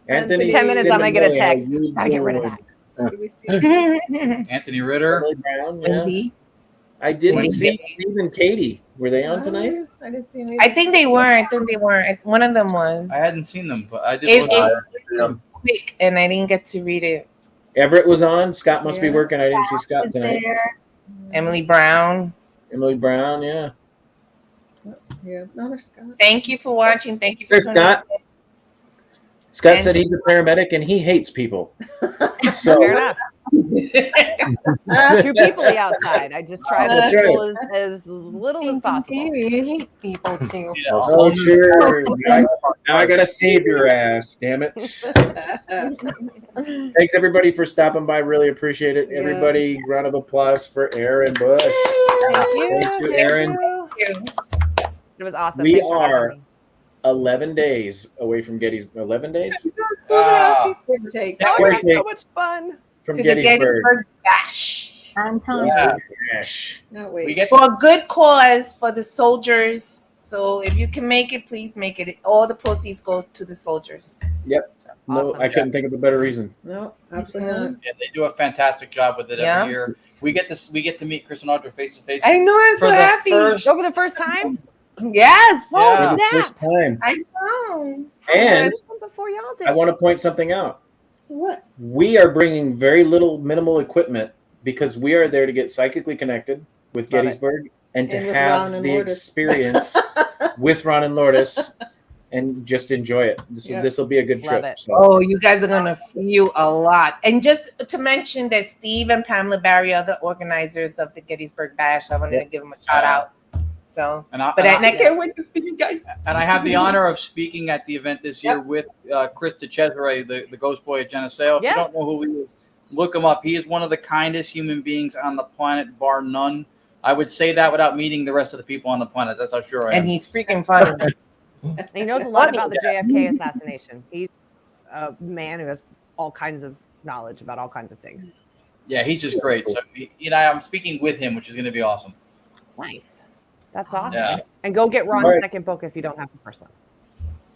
Anthony, 10 minutes, I'm gonna get a text. how you Gotta get rid of doing? that. Anthony Ritter. Emily Brown, yeah. Wendy. I didn't Wendy. see Steve and Katie. Were they on tonight? I didn't see any. I think they weren't. One of them was. I hadn't seen them, but I did It, look it at was quick, and I didn't get to read it. Everett was on. Scott must be Yes. working. I didn't see Scott Was tonight. there. Emily Brown. Emily Brown, yeah. Yeah, no, there's Scott. Thank you for watching. Thank you for There's tuning Scott. Scott And- said he's a paramedic and he hates people. Fair So enough. in. Too peoply outside. I just try to That's people as little as possible. You hate people too. oh sure. Now I gotta save your ass, damn it. Thanks everybody for stopping by. Really appreciate it. Yeah. Everybody, round of applause for Erin Bush. Thank you, Erin. It was awesome. We Thanks for having are me. 11 days away from Getty's. 11 days Give or take. Oh, Wait, it was wait. so much fun. from To the Gettysburg. Gettysburg Bash. I'm telling Yeah. Gosh. No, We wait. get For a good cause for the soldiers. So if you can make it, please make it. All the proceeds go to the soldiers. Yep. No, Awesome. I couldn't think of a better reason. No, absolutely not. Yeah, they do a fantastic job with it Yeah. every year. We get to meet Chris and Audra face to face. I know, I'm For so the happy. first- Over the first time? Yes. For Oh, the snap. first time. I know. And Before y'all did. I want to point something out. What? We are bringing very little minimal equipment because we are there to get psychically connected with Love it. Gettysburg and to And with have Ron and the Lourdes. experience with Ron and Lourdes and just enjoy it. Yeah. This will be a good Love trip. it. So. Oh, you guys are gonna feel a lot. And just to mention that Steve and Pamela Barry are the organizers of the Gettysburg Bash. I wanted to give them a shout out. So, And I, but and I can't wait to see you guys. and I have the honor of speaking at the event this year with Chris DeCesare, the ghost boy at Geneseo. If Yeah. you don't know who he is, look him up. He is one of the kindest human beings on the planet, bar none. I would say that without meeting the rest of the people on the planet. That's how sure I am. And he's freaking funny. And he knows a lot about the JFK assassination. He's a man who has all kinds of knowledge about all kinds of things. Yeah, he's just great. So, I'm speaking with him, which is going to be awesome. Nice. That's awesome. Yeah. And go get Ron's All right. second book if you don't have the first one.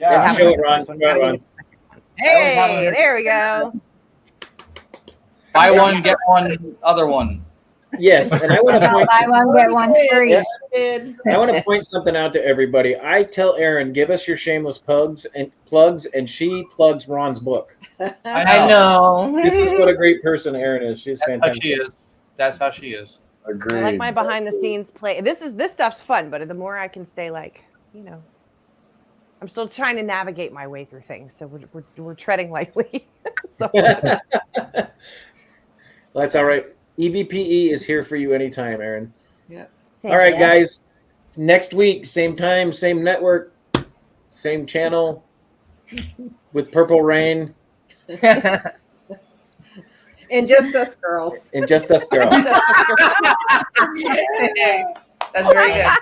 Yeah, Show it, the Ron. first one. Show it, Now you Ron. get the second one. Hey, there we go. buy one, get one, other one. Yes, and I want to point. Buy one, get one free. Yeah. Did. I want to point something out to everybody. I tell Erin, give us your shameless plugs, and she plugs Ron's book. I know. This is what a great person Erin is. She's That's how fantastic. she is. That's how she is. I like Agreed. my behind the scenes play. This stuff's fun, but the more I can stay I'm still trying to navigate my way through things. So we're treading lightly. So Well, that's all right. EVPE is here for you anytime, Erin. Yeah. All right, guys. Next week, same time, same network, same channel with Purple Rain And just us girls. and Just Us Girls. That's very good.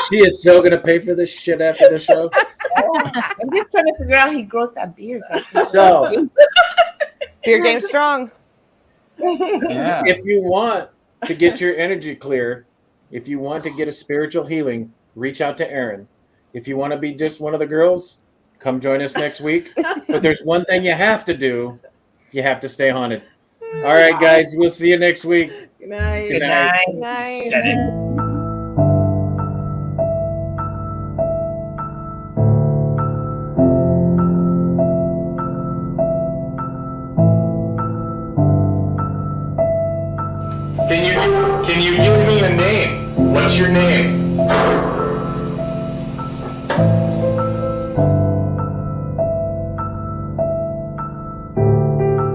She is so going to pay for this shit after the show. I'm just trying to figure out how he grows that beard. So, beer game strong. Yeah. if you want to get your energy clear, if you want to get a spiritual healing, reach out to Erin. If you want to be just one of the girls, come join us next week. But there's one thing you have to do. You have to stay haunted. All right, guys. We'll see you next week. Good night. Good night. Nice. Said it.